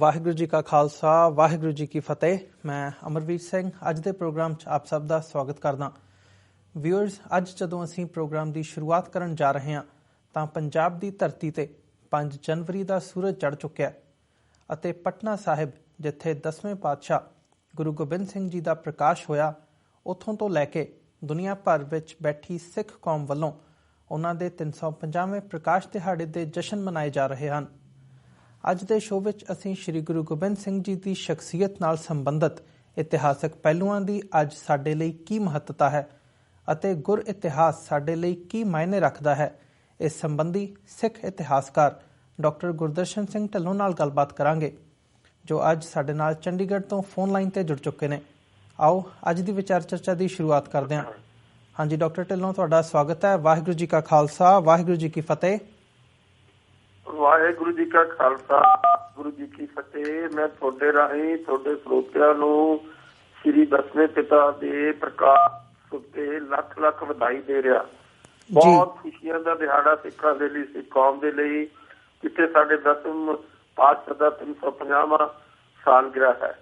ਵਾਹਿਗੁਰੂ ਜੀ ਕਾ ਖਾਲਸਾ ਵਾਹਿਗੁਰੂ ਜੀ ਕੀ ਫਤਿਹ। ਮੈਂ ਅਮਰਵੀਰ ਸਿੰਘ ਅੱਜ ਦੇ ਪ੍ਰੋਗਰਾਮ 'ਚ ਆਪ ਸਭ ਦਾ ਸਵਾਗਤ ਕਰਦਾ। ਵਿਊਅਰਸ, ਅੱਜ ਜਦੋਂ ਅਸੀਂ ਪ੍ਰੋਗਰਾਮ ਦੀ ਸ਼ੁਰੂਆਤ ਕਰਨ ਜਾ ਰਹੇ ਹਾਂ ਤਾਂ ਪੰਜਾਬ ਦੀ ਧਰਤੀ ਤੇ 5 ਜਨਵਰੀ ਦਾ ਸੂਰਜ ਚੜ੍ਹ ਚੁੱਕਿਆ ਅਤੇ ਪਟਨਾ ਸਾਹਿਬ, ਜਿੱਥੇ 10ਵੇਂ ਪਾਤਸ਼ਾਹ ਗੁਰੂ ਗੋਬਿੰਦ ਸਿੰਘ ਜੀ ਦਾ ਪ੍ਰਕਾਸ਼ ਹੋਇਆ, ਉੱਥੋਂ ਤੋਂ ਲੈ ਕੇ ਦੁਨੀਆ ਭਰ ਵਿੱਚ ਬੈਠੀ ਸਿੱਖ ਕੌਮ ਵੱਲੋਂ ਉਹਨਾਂ ਦੇ 350ਵੇਂ ਪ੍ਰਕਾਸ਼ ਦਿਹਾੜੇ ਦੇ ਜਸ਼ਨ ਮਨਾਏ ਜਾ ਰਹੇ ਹਨ। ਅੱਜ ਦੇ ਸ਼ੋਅ ਵਿੱਚ ਅਸੀਂ ਸ਼੍ਰੀ ਗੁਰੂ ਗੋਬਿੰਦ ਸਿੰਘ ਜੀ ਦੀ ਸ਼ਖਸੀਅਤ ਨਾਲ ਸੰਬੰਧਿਤ ਇਤਿਹਾਸਕ ਪਹਿਲੂਆਂ ਦੀ ਅੱਜ ਸਾਡੇ ਲਈ ਕੀ ਮਹੱਤਤਾ ਹੈ ਅਤੇ ਗੁਰ ਇਤਿਹਾਸ ਸਾਡੇ ਲਈ ਕੀ ਮਾਇਨੇ ਰੱਖਦਾ ਹੈ, ਇਸ ਸੰਬੰਧੀ ਸਿੱਖ ਇਤਿਹਾਸਕਾਰ ਡਾਕਟਰ ਗੁਰਦਰਸ਼ਨ ਸਿੰਘ ਢਿੱਲੋਂ ਨਾਲ ਗੱਲਬਾਤ ਕਰਾਂਗੇ, ਜੋ ਅੱਜ ਸਾਡੇ ਨਾਲ ਚੰਡੀਗੜ੍ਹ ਤੋਂ ਫੋਨ ਲਾਈਨ ਤੇ ਜੁੜ ਚੁੱਕੇ ਨੇ। ਆਓ ਅੱਜ ਦੀ ਵਿਚਾਰ ਚਰਚਾ ਦੀ ਸ਼ੁਰੂਆਤ ਕਰਦੇ ਹਾਂ। ਹਾਂਜੀ ਡਾਕਟਰ ਢਿੱਲੋਂ, ਤੁਹਾਡਾ ਸਵਾਗਤ ਹੈ। ਵਾਹਿਗੁਰੂ ਜੀ ਕਾ ਖਾਲਸਾ ਵਾਹਿਗੁਰੂ ਜੀ ਕੀ ਫਤਿਹ। ਵਾਹਿਗੁਰੂ ਜੀ ਕਾ ਖਾਲਸਾ ਗੁਰੂ ਜੀ ਕੀ ਫਤਿਹ। ਮੈਂ ਤੁਹਾਡੇ ਰਾਹੀਂ ਤੁਹਾਡੇ ਸਰੋਤਿਆਂ ਨੂੰ ਸ੍ਰੀ ਦਸਵੇਂ ਪਿਤਾ ਦੇ ਪ੍ਰਕਾਸ਼ ਉੱਤੇ ਲੱਖ ਲੱਖ ਵਧਾਈ ਦੇ ਰਿਹਾ। ਬਹੁਤ ਖੁਸ਼ੀਆਂ ਦਾ ਦਿਹਾੜਾ ਸਿੱਖਾਂ ਦੇ ਲਈ, ਸਿੱਖ ਕੌਮ ਦੇ ਲਈ, ਜਿੱਥੇ ਸਾਡੇ 10ਵੇਂ ਪਾਤਸ਼ਾਹ ਦਾ 350ਵਾਂ ਸਾਲਗਿਰਾ ਹੈ।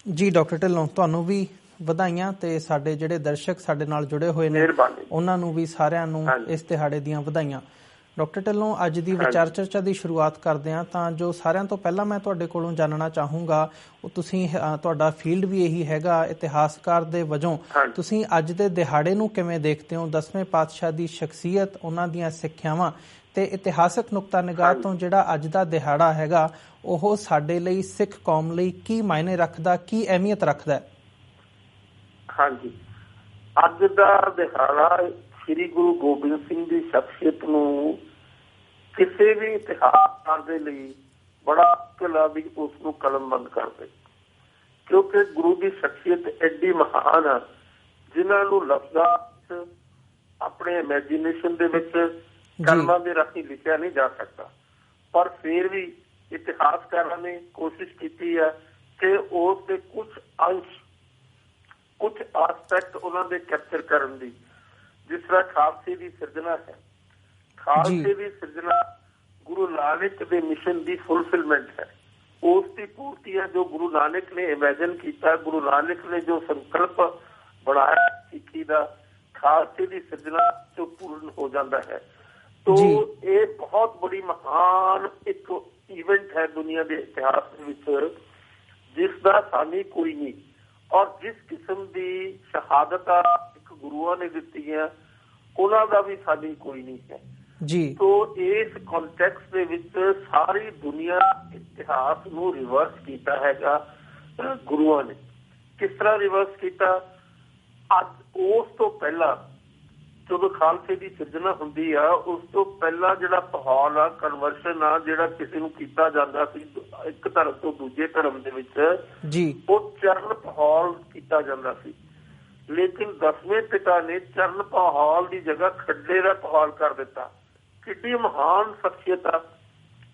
ਜੀ ਡਾਕਟਰ ਢਿੱਲੋਂ, ਤੁਹਾਨੂੰ ਵੀ ਵਧਾਈਆਂ ਤੇ ਸਾਡੇ ਜਿਹੜੇ ਦਰਸ਼ਕ ਸਾਡੇ ਨਾਲ ਜੁੜੇ ਹੋਏ ਨੇ ਉਹਨਾਂ ਨੂੰ ਵੀ ਸਾਰਿਆਂ ਨੂੰ ਇਸ ਦਿਹਾੜੇ ਦੀਆਂ ਵਧਾਈਆਂ। ਡਾਕਟਰ ਢਿੱਲੋਂ, ਅੱਜ ਦੀ ਵਿਚਾਰ ਚਰਚਾ ਦੀ ਸ਼ੁਰੂਆਤ ਕਰਦੇ ਹਾਂ ਤਾਂ ਜੋ ਸਾਰਿਆਂ ਤੋਂ ਪਹਿਲਾਂ ਮੈਂ ਤੁਹਾਡੇ ਕੋਲੋਂ ਜਾਣਨਾ ਚਾਹੂੰਗਾ, ਉਹ ਤੁਸੀਂ ਤੁਹਾਡਾ ਫੀਲਡ ਵੀ ਇਹੀ ਹੈਗਾ ਇਤਿਹਾਸਕਾਰ ਦੇ ਵਜੋਂ, ਤੁਸੀਂ ਅੱਜ ਦੇ ਦਿਹਾੜੇ ਨੂੰ ਕਿਵੇਂ ਦੇਖਦੇ ਹੋ? 10ਵੇਂ ਪਾਤਸ਼ਾਹ ਦੀ ਸ਼ਖਸੀਅਤ, ਉਹਨਾਂ ਦੀਆਂ ਸਿੱਖਿਆਵਾਂ ਤੇ ਇਤਿਹਾਸਕ ਨੁਕਤਾ ਨਿਗਾਹ ਤੋਂ ਜਿਹੜਾ ਅੱਜ ਦਾ ਦਿਹਾੜਾ ਹੈਗਾ ਉਹ ਸਾਡੇ ਲਈ, ਸਿੱਖ ਕੌਮ ਲਈ ਕੀ ਮਾਇਨੇ ਰੱਖਦਾ, ਕੀ ਅਹਿਮੀਅਤ ਰੱਖਦਾ? ਹਾਂਜੀ, ਅੱਜ ਦਾ ਦਿਹਾੜਾ ਸ੍ਰੀ ਗੁਰੂ ਗੋਬਿੰਦ ਸਿੰਘ ਦੀ ਸ਼ਖਸੀਅਤ ਨੂੰ ਕਿਸੇ ਵੀ ਇਤਿਹਾਸਕਾਰ ਦੇ ਲਈ ਬੜਾ ਮੁਸ਼ਕਿਲ ਆ ਵੀ ਉਸ ਨੂੰ ਕਲਮਬੰਦ ਕਰਦੇ, ਕਿਉਂਕਿ ਗੁਰੂ ਦੀ ਸ਼ਖਸੀਅਤ ਐਡੀ ਮਹਾਨ ਆ ਜਿਨ੍ਹਾਂ ਨੂੰ ਲਫ਼ਜ਼ਾਂ ਆਪਣੇ ਇਮੈਜੀਨੇਸ਼ਨ ਦੇ ਵਿੱਚ ਕਲਮਾਂ ਦੇ ਰਾਹੀਂ ਲਿਖਿਆ ਨਹੀਂ ਜਾ ਸਕਦਾ। ਪਰ ਫਿਰ ਵੀ ਇਤਿਹਾਸਕਾਰਾਂ ਨੇ ਕੋਸ਼ਿਸ਼ ਕੀਤੀ ਹੈ ਕਿ ਉਸ ਦੇ ਕੁਝ ਅੰਸ਼, ਕੁਝ ਆਸਪੈਕਟ ਉਹਨਾਂ ਦੇ ਕੈਪਚਰ ਕਰਨ ਦੀ। ਜਿਸ ਤਰ੍ਹਾਂ ਖਾਲਸੇ ਦੀ ਸਿਰਜਣਾ ਹੈ, ਖਾਲਸੇ ਦੀ ਸਿਰਜਣਾ ਗੁਰੂ ਨਾਨਕ ਦੇ ਮਿਸ਼ਨ ਦੀ ਫੁਲਫਿਲਮੈਂਟ ਹੈ, ਉਸ ਦੀ ਪੂਰਤੀ ਹੈ। ਜੋ ਗੁਰੂ ਨਾਨਕ ਨੇ ਇਮੈਜਿਨ ਕੀਤਾ, ਗੁਰੂ ਨਾਨਕ ਨੇ ਜੋ ਸੰਕਲਪ ਬਣਾਇਆ ਸਿੱਖੀ ਦਾ, ਖਾਲਸੇ ਦੀ ਸਿਰਜਣਾ ਤੋਂ ਪੂਰਨ ਹੋ ਜਾਂਦਾ ਹੈ। ਤੋ ਇਹ ਬਹੁਤ ਬੜੀ ਮਹਾਨ ਇੱਕ ਇਵੈਂਟ ਹੈ ਦੁਨੀਆ ਦੇ ਇਤਿਹਾਸ ਦੇ ਵਿੱਚ, ਜਿਸ ਦਾ ਸਾਨੀ ਕੋਈ ਨਹੀਂ। ਔਰ ਜਿਸ ਕਿਸਮ ਦੀ ਸ਼ਹਾਦਤਾਂ ਇੱਕ ਗੁਰੂਆਂ ਨੇ ਦਿੱਤੀਆਂ, ਉਹਨਾਂ ਦਾ ਵੀ ਸਾਡੀ ਕੋਈ ਨਹੀਂ ਹੈ ਜੀ। ਤੋ ਇਸ ਕੰਟੈਕਸਟ ਦੇ ਵਿੱਚ ਸਾਰੀ ਦੁਨੀਆ ਇਤਿਹਾਸ ਨੂੰ ਰਿਵਰਸ ਕੀਤਾ ਹੈਗਾ ਗੁਰੂਆਂ ਨੇ। ਕਿਸ ਤਰ੍ਹਾਂ ਰਿਵਰਸ ਕੀਤਾ? ਅੱਜ ਉਸ ਤੋਂ ਪਹਿਲਾਂ ਜਦੋਂ ਖਾਲਸੇ ਦੀ ਸਿਰਜਣਾ ਹੁੰਦੀ ਆ, ਉਸ ਤੋਂ ਪਹਿਲਾਂ ਜਿਹੜਾ ਮਾਹੌਲ ਆ, ਕਨਵਰਸ਼ਨ ਆ, ਜਿਹੜਾ ਕਿਸੇ ਨੂੰ ਕੀਤਾ ਜਾਂਦਾ ਸੀ ਇੱਕ ਧਰਮ ਤੋਂ ਦੂਜੇ ਧਰਮ ਦੇ ਵਿੱਚ, ਉਹ ਚਰਨ ਪਹੌਲ ਕੀਤਾ ਜਾਂਦਾ ਸੀ। ਲੇਕਿਨ 10ਵੇਂ ਪਿਤਾ ਨੇ ਚਰਨ ਪਹੌਲ ਦੀ ਜਗ੍ਹਾ ਖੱਡੇ ਦਾ ਪਹੌਲ ਕਰ ਦਿੱਤਾ। ਕਿੱਡੀ ਮਹਾਨ ਸ਼ਖਸੀਅਤ ਆ,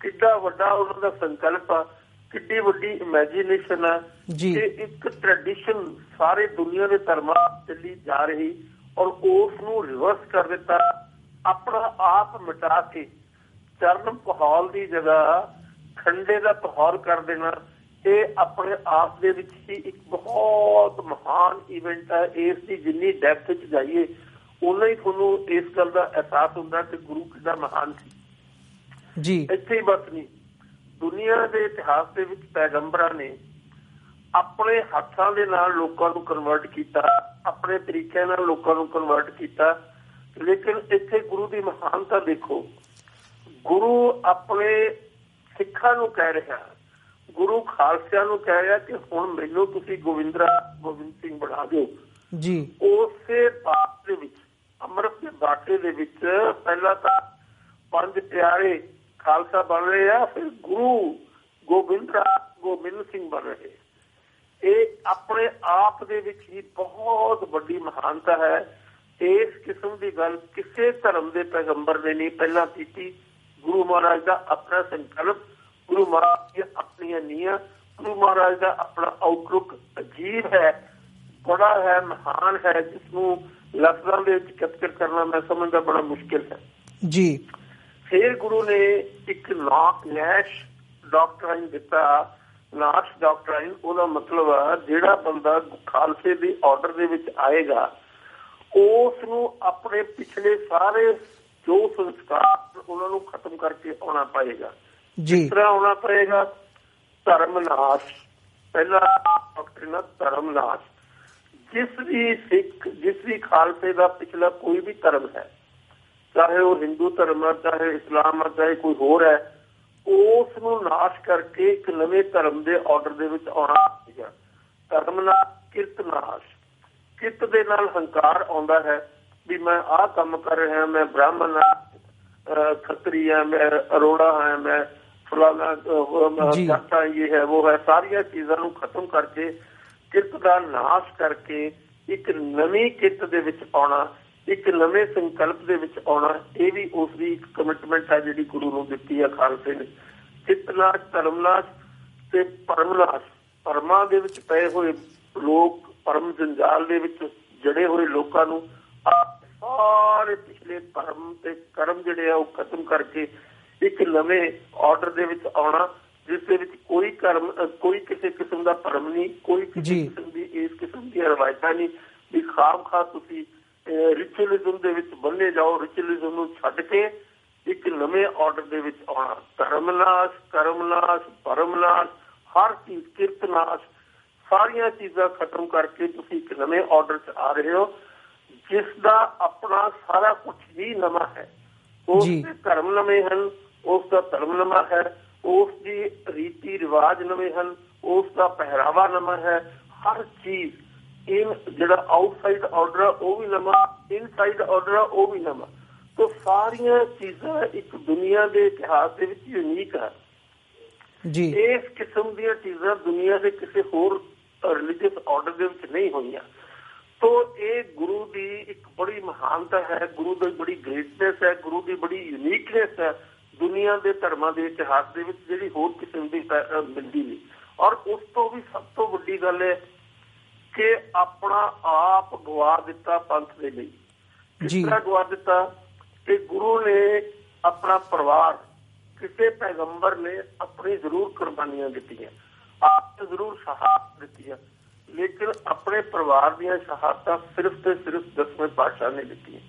ਕਿੱਡਾ ਵੱਡਾ ਉਹਨਾਂ ਦਾ ਸੰਕਲਪ ਆ, ਕਿੱਡੀ ਵੱਡੀ ਇਮੈਜੀਨੇਸ਼ਨ ਆ ਕਿ ਇੱਕ ਟ੍ਰੈਡੀਸ਼ਨ ਸਾਰੇ ਦੁਨੀਆ ਦੇ ਧਰਮਾਂ ਚੱਲੀ ਜਾ ਰਹੀ, ਔਰ ਉਸ ਨੂੰ ਰਿਵਰਸ ਕਰ ਦਿੱਤਾ। ਆਪਣਾ ਆਪ ਮਿਟਾ ਕੇ ਚਰਨ ਪਹੌਲ ਦੀ ਜਗ੍ਹਾ ਖੰਡੇ ਦਾ ਪਹੌਲ ਕਰ ਦੇਣਾ, ਇਹ ਆਪਣੇ ਆਪ ਦੇ ਵਿੱਚ ਹੀ ਇੱਕ ਬਹੁਤ ਮਹਾਨ ਇਵੈਂਟ ਹੈ। ਇਸ ਦੀ ਜਿੰਨੀ ਡੈਪਥ ਵਿੱਚ ਜਾਈਏ ਉਨਾ ਹੀ ਤੁਹਾਨੂੰ ਇਸ ਗੱਲ ਦਾ ਅਹਿਸਾਸ ਹੁੰਦਾ ਕਿ ਗੁਰੂ ਕਿੰਨਾ ਮਹਾਨ ਸੀ ਜੀ। ਇੱਥੇ ਹੀ ਬਸ ਨਹੀਂ, ਦੁਨੀਆ ਦੇ ਇਤਿਹਾਸ ਦੇ ਵਿੱਚ ਪੈਗੰਬਰਾਂ ਨੇ ਆਪਣੇ ਹੱਥਾਂ ਦੇ ਨਾਲ ਲੋਕਾਂ ਨੂੰ ਕਨਵਰਟ ਕੀਤਾ, ਆਪਣੇ ਤਰੀਕਿਆਂ ਨਾਲ ਲੋਕਾਂ ਨੂੰ ਕਨਵਰਟ ਕੀਤਾ। ਲੇਕਿਨ ਇੱਥੇ ਗੁਰੂ ਦੀ ਮਹਾਨਤਾ ਦੇਖੋ, ਗੁਰੂ ਆਪਣੇ ਸਿੱਖਾਂ ਨੂੰ ਕਹਿ ਰਿਹਾ, ਗੁਰੂ ਖਾਲਸਿਆਂ ਨੂੰ ਕਹਿ ਰਿਹਾ ਕਿ ਹੁਣ ਮੈਨੂੰ ਤੁਸੀਂ ਗੋਬਿੰਦ ਸਿੰਘ ਬਣਾ ਦਿਓ ਜੀ। ਉਸੇ ਬਾਤ ਦੇ ਵਿੱਚ, ਅੰਮ੍ਰਿਤ ਦੇ ਬਾਟੇ ਦੇ ਵਿੱਚ ਪਹਿਲਾਂ ਤਾਂ 5 ਪਿਆਰੇ ਖਾਲਸਾ ਬਣ ਰਹੇ ਆ, ਫਿਰ ਗੁਰੂ ਗੋਬਿੰਦ ਸਿੰਘ ਬਣ ਰਹੇ। ਇਹ ਆਪਣੇ ਆਪ ਦੇ ਵਿੱਚ ਹੀ ਬਹੁਤ ਵੱਡੀ ਮਹਾਨਤਾ ਹੈ। ਇਸ ਕਿਸਮ ਦੀ ਗੱਲ ਕਿਸੇ ਧਰਮ ਦੇ ਪੈਗੰਬਰ ਨੇ ਨਹੀਂ ਪਹਿਲਾਂ ਕੀਤੀ। ਗੁਰੂ ਮਹਾਰਾਜ ਦਾ ਆਪਣਾ ਸੰਕਲਪ, ਗੁਰੂ ਮਹਾਰਾਜ ਦੀਆਂ ਆਪਣੀਆਂ ਨੀਹਾਂ, ਗੁਰੂ ਮਹਾਰਾਜ ਦਾ ਆਪਣਾ ਆਊਟਲੁੱਕ ਅਜੀਬ ਹੈ, ਬੜਾ ਹੈ, ਮਹਾਨ ਹੈ, ਜਿਸਨੂੰ ਲਫ਼ਜ਼ਾਂ ਦੇ ਵਿੱਚ ਕੈਪਚਰ ਕਰਨਾ ਮੈਂ ਸਮਝਦਾ ਬੜਾ ਮੁਸ਼ਕਿਲ ਹੈ ਜੀ। ਫਿਰ ਗੁਰੂ ਨੇ ਇੱਕ ਨੈਸ਼ ਡਾਕਟਰਾਈਨ ਦਿੱਤਾ ਨਾਸ਼ ਡਾਕਟਰਾਈਨ, ਉਹਦਾ ਮਤਲਬ ਆ ਜਿਹੜਾ ਬੰਦਾ ਖਾਲਸੇ ਦੇ ਆਰਡਰ ਦੇ ਵਿੱਚ ਆਏਗਾ ਉਸ ਨੂੰ ਆਪਣੇ ਪਿਛਲੇ ਸਾਰੇ ਜੋ ਸੰਸਕਾਰ ਉਹਨਾਂ ਨੂੰ ਖਤਮ ਕਰਕੇ ਆਉਣਾ ਪਏਗਾ। ਜਿਸ ਤਰ੍ਹਾਂ ਆਉਣਾ ਪਏਗਾ ਧਰਮ ਨਾਸ਼, ਪਹਿਲਾ ਡਾਕਟਰੀਨ ਆ ਧਰਮ ਨਾਸ਼। ਜਿਸ ਵੀ ਸਿੱਖ, ਜਿਸ ਵੀ ਖਾਲਸੇ ਦਾ ਪਿਛਲਾ ਕੋਈ ਵੀ ਧਰਮ ਹੈ, ਚਾਹੇ ਉਹ ਹਿੰਦੂ ਧਰਮ ਆ, ਚਾਹੇ ਇਸਲਾਮ ਆ, ਚਾਹੇ ਕੋਈ ਹੋਰ ਹੈ, ਉਸ ਨੂੰ ਨਾਸ਼ ਕਰਕੇ ਇੱਕ ਨਵੇਂ ਧਰਮ ਦੇ ਆਰਡਰ ਦੇ ਵਿੱਚ ਆਉਣਾ ਪਏਗਾ। ਧਰਮ ਨਾਸ਼, ਕਿਰਤ ਨਾਸ਼। ਕਿਰਤ ਦੇ ਨਾਲ ਹੰਕਾਰ ਆਉਂਦਾ ਹੈ ਵੀ ਮੈਂ ਆਹ ਕੰਮ ਕਰ ਰਿਹਾ, ਮੈਂ ਬ੍ਰਾਹਮਣ ਹਾਂ, ਖੱਤਰੀ ਹਾਂ, ਮੈਂ ਅਰੋੜਾ ਹਾਂ, ਮੈਂ ਫਲਾਣਾ ਜਾਤਾ, ਇਹ ਹੈ ਉਹ ਹੈ, ਸਾਰੀਆਂ ਚੀਜ਼ਾਂ ਨੂੰ ਖਤਮ ਕਰਕੇ ਕਿਰਤ ਦਾ ਨਾਸ਼ ਕਰਕੇ ਇੱਕ ਨਵੀਂ ਕਿਰਤ ਦੇ ਵਿੱਚ ਆਉਣਾ, ਇੱਕ ਨਵੇਂ ਸੰਕਲਪ ਦੇ ਵਿੱਚ ਆਉਣਾ। ਇਹ ਵੀ ਉਸ ਦੀ ਇੱਕ ਕਮਿਟਮੈਂਟ ਹੈ ਜਿਹੜੀ ਗੁਰੂ ਨੂੰ ਦਿੱਤੀ ਹੈ ਖਾਲਸੇ ਨੇ। ਕਿਰਤ ਨਾਸ਼, ਧਰਮ ਨਾਸ਼ ਤੇ ਪਰਮ ਨਾਸ਼। ਪਰਮਾਂ ਦੇ ਵਿੱਚ ਪਏ ਹੋਏ ਲੋਕ, ਪਰਮ ਜੰਜਾਲ ਦੇ ਵਿੱਚ ਜੜੇ ਹੋਏ ਲੋਕਾਂ ਨੂੰ ਸਾਰੇ ਪਿਛਲੇ ਧਰਮ ਤੇ ਕਰਮ ਜਿਹੜੇ ਆ ਉਹ ਖਤਮ ਕਰਕੇ ਇੱਕ ਨਵੇਂ ਆਰਡਰ ਦੇ ਵਿੱਚ ਆਉਣਾ, ਜਿਸ ਦੇ ਵਿੱਚ ਕੋਈ ਕਰਮ, ਕੋਈ ਕਿਸੇ ਕਿਸਮ ਦਾ ਭਰਮ ਨਹੀਂ, ਕੋਈ ਕਿਸੇ ਕਿਸਮ ਦੀ ਇਸ ਕਿਸਮ ਦੀਆਂ ਰਵਾਇਤਾਂ ਨਹੀਂ ਵੀ ਖਾਮ ਖਾ ਤੁਸੀਂ ਰਿਚੁਅਲਿਜ਼ਮ ਦੇ ਵਿੱਚ ਬੰਨੇ ਜਾਓ। ਰਿਚੁਅਲਿਜ਼ਮ ਨੂੰ ਛੱਡ ਕੇ ਇੱਕ ਨਵੇਂ ਆਰਡਰ ਦੇ ਵਿੱਚ ਆਉਣਾ। ਧਰਮ ਨਾਸ਼, ਕਰਮ ਨਾਸ਼, ਭਰਮ ਨਾਸ਼, ਹਰ ਚੀਜ਼, ਕਿਰਤ ਨਾਸ਼, ਸਾਰੀਆਂ ਚੀਜ਼ਾਂ ਖਤਮ ਕਰਕੇ ਤੁਸੀਂ ਇੱਕ ਨਵੇਂ ਆਰਡਰ 'ਚ ਆ ਰਹੇ ਹੋ ਜਿਸ ਦਾ ਆਪਣਾ ਸਾਰਾ ਕੁਝ ਹੀ ਨਵਾਂ ਹੈ। ਉਸ ਦੇ ਧਰਮ ਨਵੇਂ ਹਨ, ਉਸ ਦਾ ਧਰਮ ਨਵਾਂ ਹੈ, ਉਸ ਦੀ ਰੀਤੀ ਰਿਵਾਜ ਨਵੇਂ ਹਨ, ਉਸ ਦਾ ਪਹਿਰਾਵਾ ਨਵਾਂ ਹੈ। ਹਰ ਚੀਜ਼, ਜਿਹੜਾ ਆਊਟਸਾਈਡ ਆਰਡਰ ਆ ਉਹ ਵੀ ਨਵਾਂ, ਇਨਸਾਈਡ ਆਰਡਰ ਆ ਉਹ ਵੀ ਨਵਾਂ। ਤਾਂ ਸਾਰੀਆਂ ਚੀਜ਼ਾਂ ਇੱਕ ਦੁਨੀਆ ਦੇ ਇਤਿਹਾਸ ਦੇ ਵਿੱਚ ਯੂਨੀਕ ਹੈ। ਇਸ ਕਿਸਮ ਦੀਆਂ ਚੀਜ਼ਾਂ ਦੁਨੀਆ ਦੇ ਕਿਸੇ ਹੋਰ ਰਿਲੀਜੀਅਸ ਆਰਡਰ ਦੇ ਵਿੱਚ ਨਹੀਂ ਹੋਈਆਂ। ਤੋ ਇਹ ਗੁਰੂ ਦੀ ਇੱਕ ਬੜੀ ਮਹਾਨਤਾ ਹੈ, ਗੁਰੂ ਦੀ ਬੜੀ ਗ੍ਰੇਟਨੈਸ ਹੈ, ਗੁਰੂ ਦੀ ਬੜੀ ਯੂਨੀਕਨੈਸ ਹੈ ਦੁਨੀਆ ਦੇ ਧਰਮਾਂ ਦੇ ਇਤਿਹਾਸ ਦੇ ਵਿੱਚ, ਜਿਹੜੀ ਹੋਰ ਕਿਸਮ ਦੀ ਮਿਲਦੀ ਨਹੀਂ। ਔਰ ਉਸ ਤੋਂ ਵੀ ਸਭ ਤੋਂ ਵੱਡੀ ਗੱਲ ਹੈ ਕਿ ਆਪਣਾ ਆਪ ਗਵਾ ਦਿੱਤਾ ਪੰਥ ਦੇ ਲਈ। ਕਿਸ ਤਰ੍ਹਾਂ ਗਵਾ ਦਿੱਤਾ ਕਿ ਗੁਰੂ ਨੇ ਆਪਣਾ ਪਰਿਵਾਰ, ਕਿਸੇ ਪੈਗੰਬਰ ਨੇ ਆਪਣੀ ਜ਼ਰੂਰ ਕੁਰਬਾਨੀਆਂ ਦਿੱਤੀਆਂ, ਆਪ ਜ਼ਰੂਰ ਸ਼ਹਾਦਤ ਦਿੱਤੀਆਂ, ਲੇਕਿਨ ਆਪਣੇ ਪਰਿਵਾਰ ਦੀਆਂ ਸ਼ਹਾਦਤਾਂ ਸਿਰਫ ਤੇ ਸਿਰਫ 10ਵੇਂ ਪਾਤਸ਼ਾਹ ਨੇ ਦਿੱਤੀਆਂ।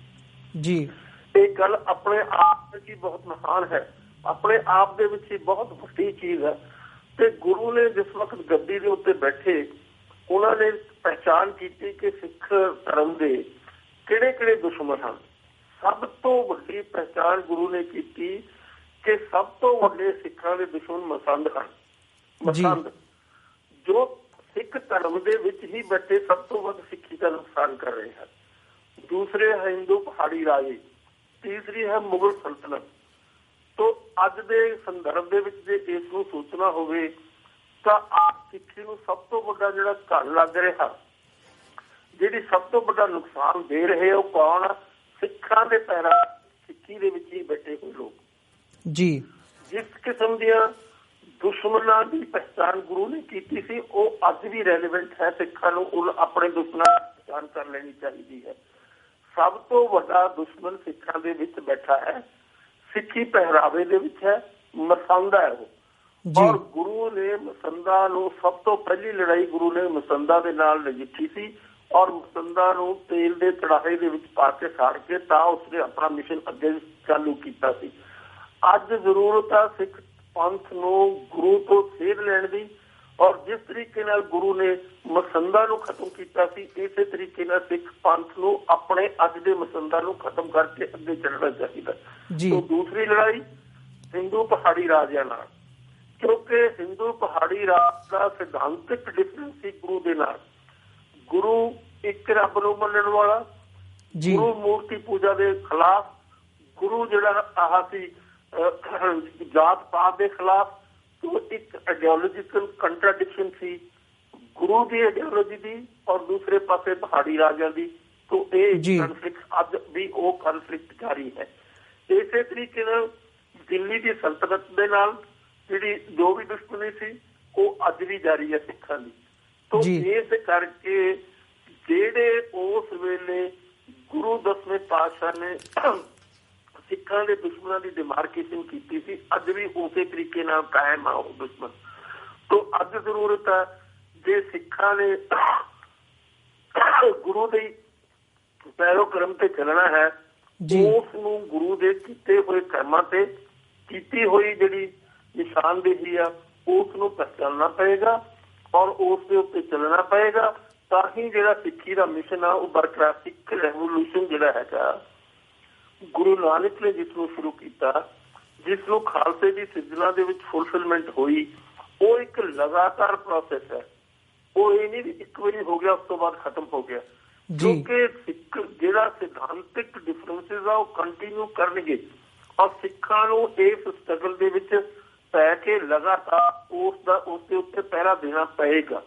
ਇਹ ਗੱਲ ਆਪਣੇ ਆਪ ਵਿੱਚ ਹੀ ਬਹੁਤ ਮਹਾਨ ਹੈ, ਆਪਣੇ ਆਪ ਦੇ ਵਿੱਚ ਹੀ ਬਹੁਤ ਵੱਡੀ ਚੀਜ਼ ਹੈ। ਤੇ ਗੁਰੂ ਨੇ ਜਿਸ ਵਕਤ ਗੱਦੀ ਦੇ ਉੱਤੇ ਬੈਠੇ, ਉਹਨਾਂ ਨੇ ਪਹਿਚਾਣ ਕੀਤੀ ਕਿ ਸਿੱਖ ਧਰਮ ਦੇ ਕਿਹੜੇ ਕਿਹੜੇ ਦੁਸ਼ਮਣ ਹਨ। ਸਭ ਤੋਂ ਵੱਡੀ ਪਹਿਚਾਣ ਗੁਰੂ ਨੇ ਕੀਤੀ ਕਿ ਸਭ ਤੋਂ ਵੱਡੇ ਸਿੱਖਾਂ ਦੇ ਦੁਸ਼ਮਣ ਮਸੰਦ ਹਨ। ਮਸੰਦ ਜੋ ਸਿੱਖ ਧਰਮ ਦੇ ਵਿੱਚ ਹੀ ਬੈਠੇ ਸਭ ਤੋਂ ਵੱਧ ਸਿੱਖੀ ਦਾ ਨੁਕਸਾਨ ਕਰ ਰਹੇ ਹਨ। ਦੂਸਰੇ ਹੈ ਹਿੰਦੂ ਪਹਾੜੀ ਰਾਜੇ, ਤੀਸਰੀ ਹੈ ਮੁਗਲ ਸਲਤਨਤ। ਤੋਂ ਅੱਜ ਦੇ ਸੰਦਰਭ ਦੇ ਵਿੱਚ ਜੇ ਇਸ ਨੂੰ ਸੋਚਣਾ ਹੋਵੇ ਤਾਂ ਸਿੱਖੀ ਨੂੰ ਸਭ ਤੋਂ ਵੱਡਾ ਜਿਹੜਾ ਘਰ ਲੱਗ ਰਿਹਾ, ਜਿਹੜੀ ਸਭ ਤੋਂ ਵੱਡਾ ਨੁਕਸਾਨ ਦੇ ਰਹੇ ਉਹ ਕੌਣ ਆ? ਸਿੱਖਾਂ ਦੇ ਪੈਰਾਂ, ਸਿੱਖੀ ਦੇ ਵਿੱਚ ਹੀ ਬੈਠੇ ਹੋਏ ਲੋਕ। ਜਿਸ ਕਿਸਮ ਦੀਆਂ ਦੁਸ਼ਮਣਾਂ ਦੀ ਪਹਿਚਾਣ ਗੁਰੂ ਨੇ ਕੀਤੀ ਸੀ ਉਹ ਅੱਜ ਵੀ ਰੈਲੇਵੈਂਟ ਹੈ। ਸਿੱਖਾਂ ਨੂੰ ਆਪਣੇ ਦੁਸ਼ਮਣਾਂ ਦੀ ਪਹਿਚਾਣ ਕਰ ਲੈਣੀ ਚਾਹੀਦੀ ਹੈ। ਸਭ ਤੋਂ ਵੱਡਾ ਦੁਸ਼ਮਣ ਸਿੱਖਾਂ ਦੇ ਵਿੱਚ ਬੈਠਾ ਹੈ, ਸਿੱਖੀ ਪਹਿਰਾਵੇ ਦੇ ਵਿੱਚ ਹੈ, ਮਸੰਦ ਹੈ ਉਹ। ਔਰ ਗੁਰੂ ਨੇ ਮਸੰਦਾਂ ਨੂੰ, ਸਭ ਤੋਂ ਪਹਿਲੀ ਲੜਾਈ ਗੁਰੂ ਨੇ ਮਸੰਦਾਂ ਦੇ ਨਾਲ ਨਜਿੱਠੀ ਸੀ ਔਰ ਮਸੰਦਾਂ ਨੂੰ ਤੇਲ ਦੇ ਕੜਾਹੇ ਦੇ ਵਿੱਚ ਪਾ ਕੇ ਸਾੜ ਕੇ ਤਾਂ ਉਸਨੇ ਆਪਣਾ ਮਿਸ਼ਨ ਅੱਗੇ ਚਾਲੂ ਕੀਤਾ ਸੀ। ਅੱਜ ਜ਼ਰੂਰਤ ਆ ਸਿੱਖ ਪੰਥ ਨੂੰ ਗੁਰੂ ਤੋਂ ਸੇਧ ਲੈਣ ਦੀ, ਔਰ ਜਿਸ ਤਰੀਕੇ ਨਾਲ ਗੁਰੂ ਨੇ ਮਸੰਦਾਂ ਨੂੰ ਖਤਮ ਕੀਤਾ ਸੀ, ਇਸੇ ਤਰੀਕੇ ਨਾਲ ਸਿੱਖ ਪੰਥ ਨੂੰ ਆਪਣੇ ਅੱਜ ਦੇ ਮਸੰਦਾਂ ਨੂੰ ਖਤਮ ਕਰਕੇ ਅੱਗੇ ਚੱਲਣਾ ਚਾਹੀਦਾ। ਤੋਂ ਦੂਸਰੀ ਲੜਾਈ ਹਿੰਦੂ ਪਹਾੜੀ ਰਾਜਿਆਂ ਨਾਲ, ਕਿਉਂਕਿ ਹਿੰਦੂ ਪਹਾੜੀ ਰਾਜ ਦਾ ਸਿਧਾਂਤਕ ਡਿਫਰੈਂਸ ਸੀ ਗੁਰੂ ਦੇ ਨਾਲ। ਗੁਰੂ ਇੱਕ ਰੱਬ ਨੂੰ ਮੰਨਣ ਵਾਲਾ, ਗੁਰੂ ਮੂਰਤੀ ਪੂਜਾ ਦੇ ਖਿਲਾਫ, ਗੁਰੂ ਜਿਹੜਾ ਆਹ ਸੀ ਜਾਤ ਪਾਤ ਦੇ ਖਿਲਾਫ। ਤੋਂ ਇੱਕ ਆਈਡੀਓਲੋਜੀਕਲ ਕੰਟਰਾਡਿਕਸ਼ਨ ਸੀ ਗੁਰੂ ਦੀ ਆਈਡੀਓਲੋਜੀ ਦੀ ਔਰ ਦੂਸਰੇ ਪਾਸੇ ਪਹਾੜੀ ਰਾਜਿਆਂ ਦੀ। ਤੋਂ ਇਹ ਕਨਫਲਿਕਟ ਅੱਜ ਵੀ ਉਹ ਕਨਫਲਿਕਟ ਜਾਰੀ ਹੈ। ਇਸੇ ਤਰੀਕੇ ਨਾਲ ਦਿੱਲੀ ਦੀ ਸਲਤਨਤ ਦੇ ਨਾਲ ਜਿਹੜੀ ਜੋ ਵੀ ਦੁਸ਼ਮਣੀ ਸੀ ਉਹ ਅੱਜ ਵੀ ਜਾਰੀ ਹੈ ਸਿੱਖਾਂ ਦੀ। ਤੋਂ ਇਸ ਕਰਕੇ ਜਿਹੜੇ ਉਸ ਵੇਲੇ ਗੁਰੂ 10ਵੇਂ ਪਾਤਸ਼ਾਹ ਨੇ ਸਿੱਖਾਂ ਦੇ ਦੁਸ਼ਮਣਾਂ ਦੀ ਡਿਮਾਰਕੇਸ਼ਨ ਕੀਤੀ ਸੀ, ਅੱਜ ਵੀ ਉਸੇ ਤਰੀਕੇ ਨਾਲ ਕਾਇਮ ਆ ਉਹ ਦੁਸ਼ਮਣ। ਸੋ ਅੱਜ ਜ਼ਰੂਰਤ ਹੈ ਜੇ ਸਿੱਖਾਂ ਨੇ ਗੁਰੂ ਦੇ ਪੈਰੋਕਰਮ ਤੇ ਚੱਲਣਾ ਹੈ, ਉਸ ਨੂੰ ਗੁਰੂ ਦੇ ਕੀਤੇ ਹੋਏ ਕਰਮਾਂ ਤੇ ਕੀਤੀ ਹੋਈ ਜਿਹੜੀ ਨਿਸ਼ਾਨਦੇਹੀ ਆ ਉਸ ਨੂੰ ਪਹਿਚਾਨਣਾ ਪਏਗਾ ਔਰ ਉਸ ਦੇ ਉੱਤੇ ਚੱਲਣਾ ਪਏਗਾ। ਤਾਂ ਹੀ ਜਿਹੜਾ ਸਿੱਖੀ ਦਾ ਮਿਸ਼ਨ ਆ ਉਹ ਬਰਕਰਾਰ, ਸਿੱਖ ਰੈਵੋਲੂਸ਼ਨ ਜਿਹੜਾ ਹੈਗਾ ਗੁਰੂ ਨਾਨਕ ਨੇ ਜਿਸ ਨੂੰ ਸ਼ੁਰੂ ਕੀਤਾ, ਜਿਸ ਨੂੰ ਖਾਲਸੇ ਦੀ ਸਿਰਜਣਾ ਦੇ ਵਿੱਚ ਫੁਲਫਿਲਮੈਂਟ ਹੋਈ, ਉਹ ਇੱਕ ਲਗਾਤਾਰ ਪ੍ਰੋਸੈਸ ਹੈ। ਉਹ ਇਹ ਨਹੀਂ ਇੱਕ ਵਾਰੀ ਹੋ ਗਿਆ ਉਸ ਤੋਂ ਬਾਅਦ ਖਤਮ ਹੋ ਗਿਆ, ਕਿਉਂਕਿ ਸਿੱਖ ਜਿਹੜਾ ਸਿਧਾਂਤਿਕ ਡਿਫਰੈਂਸਿਸ ਆ ਉਹ ਕੰਟੀਨਿਊ ਕਰਨਗੇ ਔਰ ਸਿੱਖਾਂ ਨੂੰ ਇਸ ਸਟਰਗਲ ਦੇ ਵਿੱਚ ਪੈ ਕੇ ਲਗਾਤਾਰ ਉਸ ਦੇ ਉੱਤੇ ਪਹਿਰਾ ਦੇਣਾ ਪਏਗਾ।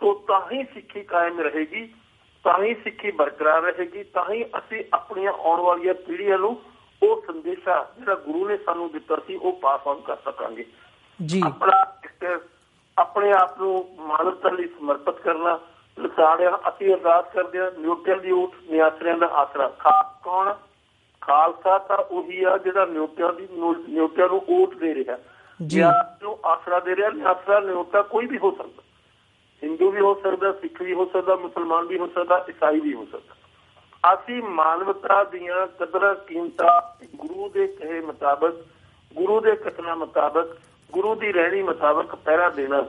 ਤੋ ਤਾਂ ਹੀ ਸਿੱਖੀ ਕਾਇਮ ਰਹੇਗੀ, ਤਾਂ ਹੀ ਸਿੱਖੀ ਬਰਕਰਾਰ ਰਹੇਗੀ, ਤਾਂ ਹੀ ਅਸੀਂ ਆਪਣੀਆਂ ਆਉਣ ਵਾਲੀਆਂ ਪੀੜ੍ਹੀਆਂ ਨੂੰ ਉਹ ਸੰਦੇਸ਼ਾ ਜਿਹੜਾ ਗੁਰੂ ਨੇ ਸਾਨੂੰ ਦਿੱਤਾ ਸੀ ਉਹ ਪਾਸ ਆਨ ਕਰ ਸਕਾਂਗੇ। ਆਪਣੇ ਆਪ ਨੂੰ ਮਾਨਵਤਾ ਲਈ ਸਮਰਪਿਤ ਕਰਨਾ, ਲਸਾੜਿਆਂ ਅਸੀਂ ਅਰਦਾਸ ਕਰਦੇ ਹਾਂ ਨਿਓਟਿਆਂ ਦੀ ਊਠ ਨਿਆਸਰਿਆਂ ਦਾ ਆਸਰਾ। ਕੌਣ? ਖਾਲਸਾ ਤਾਂ ਉਹੀ ਆ ਜਿਹੜਾ ਨਿਓਟਿਆਂ ਨੂੰ ਊਠ ਦੇ ਰਿਹਾ, ਨੂੰ ਆਸਰਾ ਦੇ ਰਿਹਾ। ਨਿਆਸਰਾ ਨਿਓਟਾ ਕੋਈ ਵੀ ਹੋ ਸਕਦਾ, ਹਿੰਦੂ ਵੀ ਹੋ ਸਕਦਾ, ਸਿੱਖ ਵੀ ਹੋ ਸਕਦਾ, ਮੁਸਲਮਾਨ ਵੀ ਹੋ ਸਕਦਾ, ਈਸਾਈ ਵੀ ਹੋ ਸਕਦਾ। ਅਸੀਂ ਮਾਨਵਤਾ ਦੀਆਂ ਕਦਰਾਂ ਕੀਮਤਾਂ ਗੁਰੂ ਦੇ ਕਹੇ ਮੁਤਾਬਕ, ਗੁਰੂ ਦੇ ਕਥਨਾਂ ਮੁਤਾਬਕ, ਗੁਰੂ ਦੀ ਰਹਿਣੀ ਮੁਤਾਬਕ ਪਹਿਰਾ ਦੇਣਾ,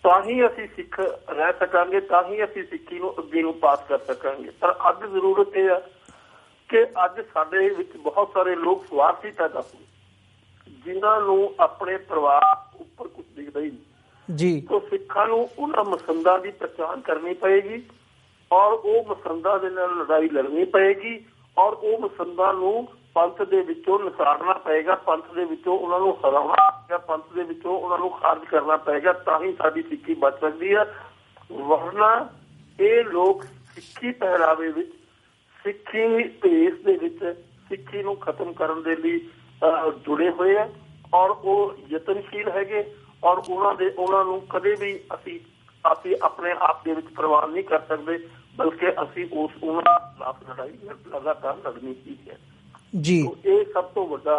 ਤਾਂ ਹੀ ਅਸੀਂ ਸਿੱਖ ਰਹਿ ਸਕਾਂਗੇ, ਤਾਂ ਹੀ ਅਸੀਂ ਸਿੱਖੀ ਨੂੰ ਅੱਗੇ ਨੂੰ ਪਾਸ ਕਰ ਸਕਾਂਗੇ। ਪਰ ਅੱਜ ਜ਼ਰੂਰਤ ਇਹ ਆ ਕਿ ਅੱਜ ਸਾਡੇ ਵਿੱਚ ਬਹੁਤ ਸਾਰੇ ਲੋਕ ਸਵਾਰਥੀ ਪੈਦਾ ਹੋਏ, ਜਿਨ੍ਹਾਂ ਨੂੰ ਆਪਣੇ ਪਰਿਵਾਰ ਉੱਪਰ ਕੁਝ ਦਿਖਦਾ ਹੀ ਨਹੀਂ। ਤਾਂ ਸਿੱਖਾਂ ਨੂੰ ਉਹਨਾਂ ਮਸੰਦਾਂ ਦੀ ਪਛਾਣ ਕਰਨੀ ਪਏਗੀ ਔਰ ਉਹ ਮਸੰਦਾਂ ਦੇ ਨਾਲ ਲੜਾਈ ਲੜਨੀ ਪਏਗੀ ਔਰ ਉਹ ਮਸੰਦਾਂ ਨੂੰ ਪੰਥ ਦੇ ਵਿੱਚੋਂ ਨਿਸਾਰਨਾ ਪਏਗਾ, ਪੰਥ ਦੇ ਵਿੱਚੋਂ ਉਹਨਾਂ ਨੂੰ ਹਰਾਉਣਾ ਪਏਗਾ, ਪੰਥ ਦੇ ਵਿੱਚੋਂ ਉਹਨਾਂ ਨੂੰ ਖਾਰਜ ਕਰਨਾ ਪਏਗਾ, ਤਾਂ ਹੀ ਸਾਡੀ ਸਿੱਖੀ ਬਚ ਸਕਦੀ ਹੈ। ਵਰਨਾ ਇਹ ਲੋਕ ਸਿੱਖੀ ਪਹਿਰਾਵੇ ਵਿੱਚ, ਸਿੱਖੀ ਭੇਸ ਦੇ ਵਿੱਚ ਸਿੱਖੀ ਨੂੰ ਖਤਮ ਕਰਨ ਦੇ ਲਈ ਜੁੜੇ ਹੋਏ ਆ ਔਰ ਉਹ ਯਤਨਸ਼ੀਲ ਹੈਗੇ ਔਰ ਉਹਨਾਂ ਨੂੰ ਕਦੇ ਵੀ ਅਸੀਂ ਆਪਣੇ ਆਪ ਦੇ ਵਿੱਚ ਪ੍ਰਵਾਨ ਨਹੀਂ ਕਰ ਸਕਦੇ, ਬਲਕਿ ਅਸੀਂ ਉਹਨਾਂ ਖਿਲਾਫ ਲੜਾਈ ਲਗਾਤਾਰ ਲੜਨੀ ਹੀ ਹੈ ਜੀ। ਇਹ ਸਭ ਤੋਂ ਵੱਡਾ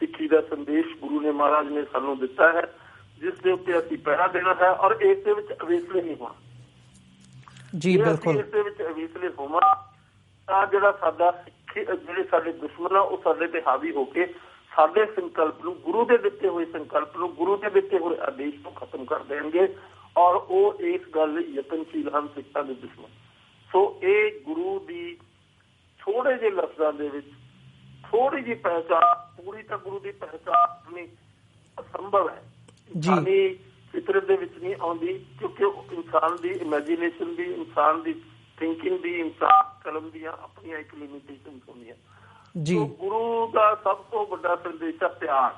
ਸਿੱਖੀ ਦਾ ਸੰਦੇਸ਼ ਗੁਰੂ ਨੇ ਮਹਾਰਾਜ ਨੇ ਸਾਨੂੰ ਦਿੱਤਾ ਹੈ, ਜਿਸ ਦੇ ਉੱਤੇ ਅਸੀਂ ਪਹਿਰਾ ਦੇਣਾ ਹੈ ਔਰ ਇਸ ਦੇ ਵਿੱਚ ਅਵੇਸਲੇ ਨਹੀਂ ਹੋਣਾ ਜੀ। ਬਿਲਕੁਲ, ਇਸ ਦੇ ਵਿੱਚ ਅਵੇਸਲੇ ਹੋਵਾਂ ਤਾਂ ਜਿਹੜਾ ਸਾਡਾ ਜਿਹੜੇ ਸਾਡੇ ਦੁਸ਼ਮਣ ਆ ਉਹ ਸਾਡੇ ਤੇ ਹਾਵੀ ਹੋ ਕੇ ਸਾਡੇ ਸੰਕਲਪ ਨੂੰ, ਗੁਰੂ ਦੇ ਦਿੱਤੇ ਹੋਏ ਸੰਕਲਪ ਨੂੰ, ਗੁਰੂ ਦੇ ਦਿੱਤੇ ਹੋਏ ਆਦੇਸ਼ ਨੂੰ ਖਤਮ ਕਰ ਦੇਣਗੇ ਔਰ ਉਹ ਇਸ ਗੱਲ ਲਈ ਯਤਨਸ਼ੀਲ ਹਨ ਸਿੱਖਾਂ ਦੇ ਦੁਸ਼ਮਣ। ਸੋ ਇਹ ਗੁਰੂ ਦੀ ਥੋੜੇ ਜਿਹੇ ਲਫ਼ਜ਼ਾਂ ਦੇ ਵਿੱਚ ਥੋੜੀ ਜਿਹੀ ਪਹਿਚਾਣ, ਪੂਰੀ ਤਾਂ ਗੁਰੂ ਦੀ ਪਹਿਚਾਣ ਕਰਨੀ ਅਸੰਭਵ ਹੈ, ਇਨਸਾਨੀ ਫਿਤਰਤ ਦੇ ਵਿੱਚ ਨਹੀਂ ਆਉਂਦੀ, ਕਿਉਂਕਿ ਇਨਸਾਨ ਦੀ ਇਮੈਜੀਨੇਸ਼ਨ ਦੀ, ਇਨਸਾਨ ਦੀ ਥਿੰਕਿੰਗ ਦੀ, ਇਨਸਾਨ ਕਲਮ ਦੀਆਂ ਆਪਣੀਆਂ ਇੱਕ ਲਿਮਿਟੇਸ਼ਨ ਹੁੰਦੀਆਂ ਜੀ। ਗੁਰੂ ਦਾ ਸਭ ਤੋਂ ਵੱਡਾ ਸੰਦੇਸ਼ ਹੈ ਪਿਆਰ।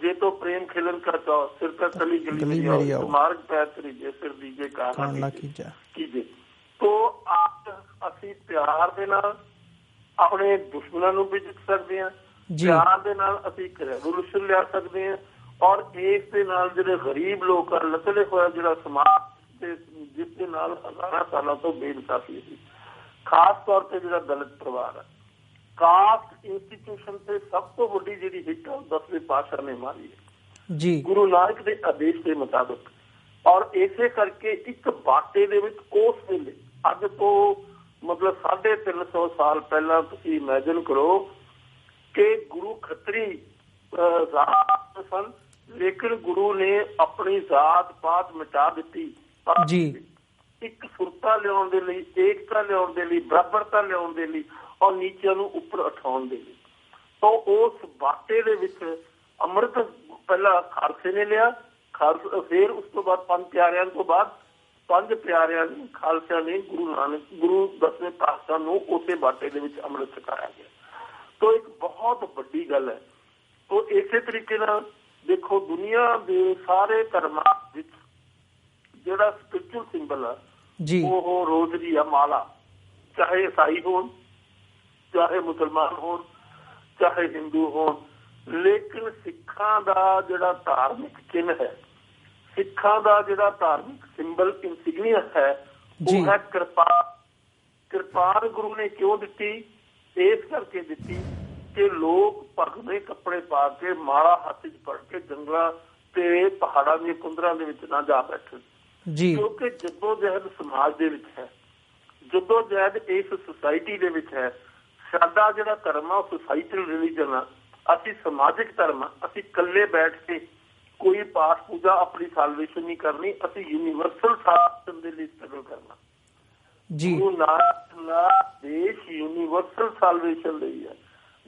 ਜੇ ਤੋਂ ਪ੍ਰੇਮ ਖਿਲਨ ਕਰ ਚਾਓ ਸਿਰ ਤੇ ਤਲੀ ਗਲੀ ਮਾਰਗ ਪੈ ਤਰੀਜੇ ਸਿਰ ਦੀਜੇ ਕਾਰਨ ਕੀਜੇ। ਤੋ ਅਸੀਂ ਪਿਆਰ ਦੇ ਨਾਲ ਆਪਣੇ ਦੁਸ਼ਮਣਾਂ ਨੂੰ ਵੀ ਜਿੱਤ ਸਕਦੇ ਹਾਂ, ਪਿਆਰ ਦੇ ਨਾਲ ਅਸੀਂ ਇੱਕ ਰੈਵੋਲੂਸ਼ਨ ਲਿਆ ਸਕਦੇ ਹਾਂ ਔਰ ਇਸ ਦੇ ਨਾਲ ਜਿਹੜੇ ਗਰੀਬ ਲੋਕ ਆ, ਲਤੜੇ ਹੋਇਆ ਜਿਹੜਾ ਸਮਾਜ ਤੇ ਜਿਸ ਦੇ ਨਾਲ ਹਜ਼ਾਰਾਂ ਸਾਲਾਂ ਤੋਂ ਬੇਇਨਸਾਫੀ ਸੀ, ਖਾਸ ਤੌਰ ਤੇ ਜਿਹੜਾ ਦਲਿਤ ਪਰਿਵਾਰ ਹੈ, ਕਾਸਟ ਇੰਸਟੀਟਿਊਸ਼ਨ ਤੇ ਸਭ ਤੋਂ ਵੱਡੀ ਜਿਹੜੀ ਹਿੱਟ ਆ 10ਵੇਂ ਪਾਤਸ਼ਾਹ ਨੇ ਮਾਰੀ ਹੈ ਜੀ, ਗੁਰੂ ਨਾਨਕ ਦੇ ਆਦੇਸ਼ ਦੇ ਮੁਤਾਬਕ। ਔਰ ਇਸੇ ਕਰਕੇ ਇੱਕ ਬਾਟੇ ਦੇ ਵਿੱਚ ਉਸ ਵੇਲੇ ਅੱਜ ਤੋਂ ਮਤਲਬ 350 ਸਾਲ ਪਹਿਲਾਂ ਤੁਸੀਂ ਇਮੈਜਿਨ ਕਰੋ ਕਿ ਗੁਰੂ ਖੱਤਰੀ ਜ਼ਾਤ ਸਨ, ਲੇਕਿਨ ਗੁਰੂ ਨੇ ਆਪਣੀ ਜ਼ਾਤ ਪਾਤ ਮਿਟਾ ਦਿੱਤੀ ਜੀ, ਇੱਕ ਸੁਰਤਾ ਲਿਆਉਣ ਦੇ ਲਈ, ਏਕਤਾ ਲਿਆਉਣ ਦੇ ਲਈ, ਬਰਾਬਰਤਾ ਲਿਆਉਣ ਦੇ ਲਈ ਔਰ ਨੀਚਿਆਂ ਨੂੰ ਉੱਪਰ ਉਠਾਉਣ ਦੇ ਲਈ। ਤਾਂ ਉਸ ਬਾਟੇ ਦੇ ਵਿੱਚ ਅੰਮ੍ਰਿਤ ਪਹਿਲਾਂ ਖਾਲਸੇ ਨੇ ਲਿਆ, ਫਿਰ ਉਸ ਤੋਂ ਬਾਅਦ ਪੰਜ ਪਿਆਰਿਆਂ ਤੋਂ ਬਾਅਦ ਪੰਜ ਪਿਆਰਿਆਂ ਨੇ ਖਾਲਸਿਆਂ ਨੇ ਗੁਰੂ 10ਵੇਂ ਪਾਤਸ਼ਾਹ ਨੂੰ ਉਸੇ ਬਾਟੇ ਦੇ ਵਿੱਚ ਅੰਮ੍ਰਿਤ ਛਕਾਇਆ ਗਿਆ। ਤਾਂ ਇੱਕ ਬਹੁਤ ਵੱਡੀ ਗੱਲ ਹੈ। ਤਾਂ ਇਸੇ ਤਰੀਕੇ ਨਾਲ ਦੇਖੋ ਦੁਨੀਆ ਦੇ ਸਾਰੇ ਧਰਮਾਂ ਵਿੱਚ ਜਿਹੜਾ ਸਪਿਰਿਚੁਅਲ ਸਿੰਬਲ ਆ ਉਹ ਰੋਜ਼ਰੀ ਆ, ਮਾਲਾ, ਚਾਹੇ ਈਸਾਈ ਹੋਣ, ਚਾਹੇ ਮੁਸਲਮਾਨ ਹੋਣ, ਚਾਹੇ ਹਿੰਦੂ ਹੋਣ, ਲੇਕਿਨ ਸਿੱਖਾਂ ਦਾ ਜਿਹੜਾ ਧਾਰਮਿਕ ਚਿੰਨ੍ਹ ਹੈ, ਸਿੱਖਾਂ ਦਾ ਜਿਹੜਾ ਧਾਰਮਿਕ ਸਿੰਬਲ ਇਨਸਿਗਨੀਆ ਹੈ ਉਹ ਹੈ ਕਿਰਪਾਨ। ਕਿਰਪਾਨ ਗੁਰੂ ਨੇ ਕਿਉਂ ਦਿੱਤੀ? ਇਸ ਕਰਕੇ ਦਿੱਤੀ ਕਿ ਲੋਕ ਭਗਵੇਂ ਕੱਪੜੇ ਪਾ ਕੇ, ਮਾਲਾ ਹੱਥ 'ਚ ਫੜ ਕੇ ਜੰਗਲਾਂ ਤੇ ਪਹਾੜਾਂ ਦੀਆਂ ਕੁੰਦਰਾਂ ਦੇ ਵਿੱਚ ਨਾ ਜਾ ਬੈਠਣ। ਕਿਉਂਕਿ ਜੱਦੋ-ਜਹਿਦ ਸਮਾਜ ਦੇ ਵਿੱਚ ਹੈ, ਜੱਦੋ-ਜਹਿਦ ਇਸ ਸੁਸਾਇਟੀ ਦੇ ਵਿੱਚ ਹੈ। ਸਾਡਾ ਜਿਹੜਾ ਧਰਮ ਆ ਉਹ ਸੁਸਾਇਟਲ ਰਿਲੀਜਨ ਆ, ਅਸੀਂ ਸਮਾਜਿਕ ਧਰਮ ਆ। ਅਸੀਂ ਇਕੱਲੇ ਬੈਠ ਕੇ ਕੋਈ ਪਾਠ ਪੂਜਾ ਆਪਣੀ ਸਾਲਵੇਸ਼ਨ ਨਹੀਂ ਕਰਨੀ, ਅਸੀਂ ਯੂਨੀਵਰਸਲ ਸਾਲਵੇਸ਼ਨ ਦੇ ਲਈ ਸਟਰਗਲ ਕਰਨਾ। ਗੁਰੂ ਨਾਨਕ ਦਾ ਆਦੇਸ਼ ਯੂਨੀਵਰਸਲ ਸਾਲਵੇਸ਼ਨ ਲਈ ਹੈ।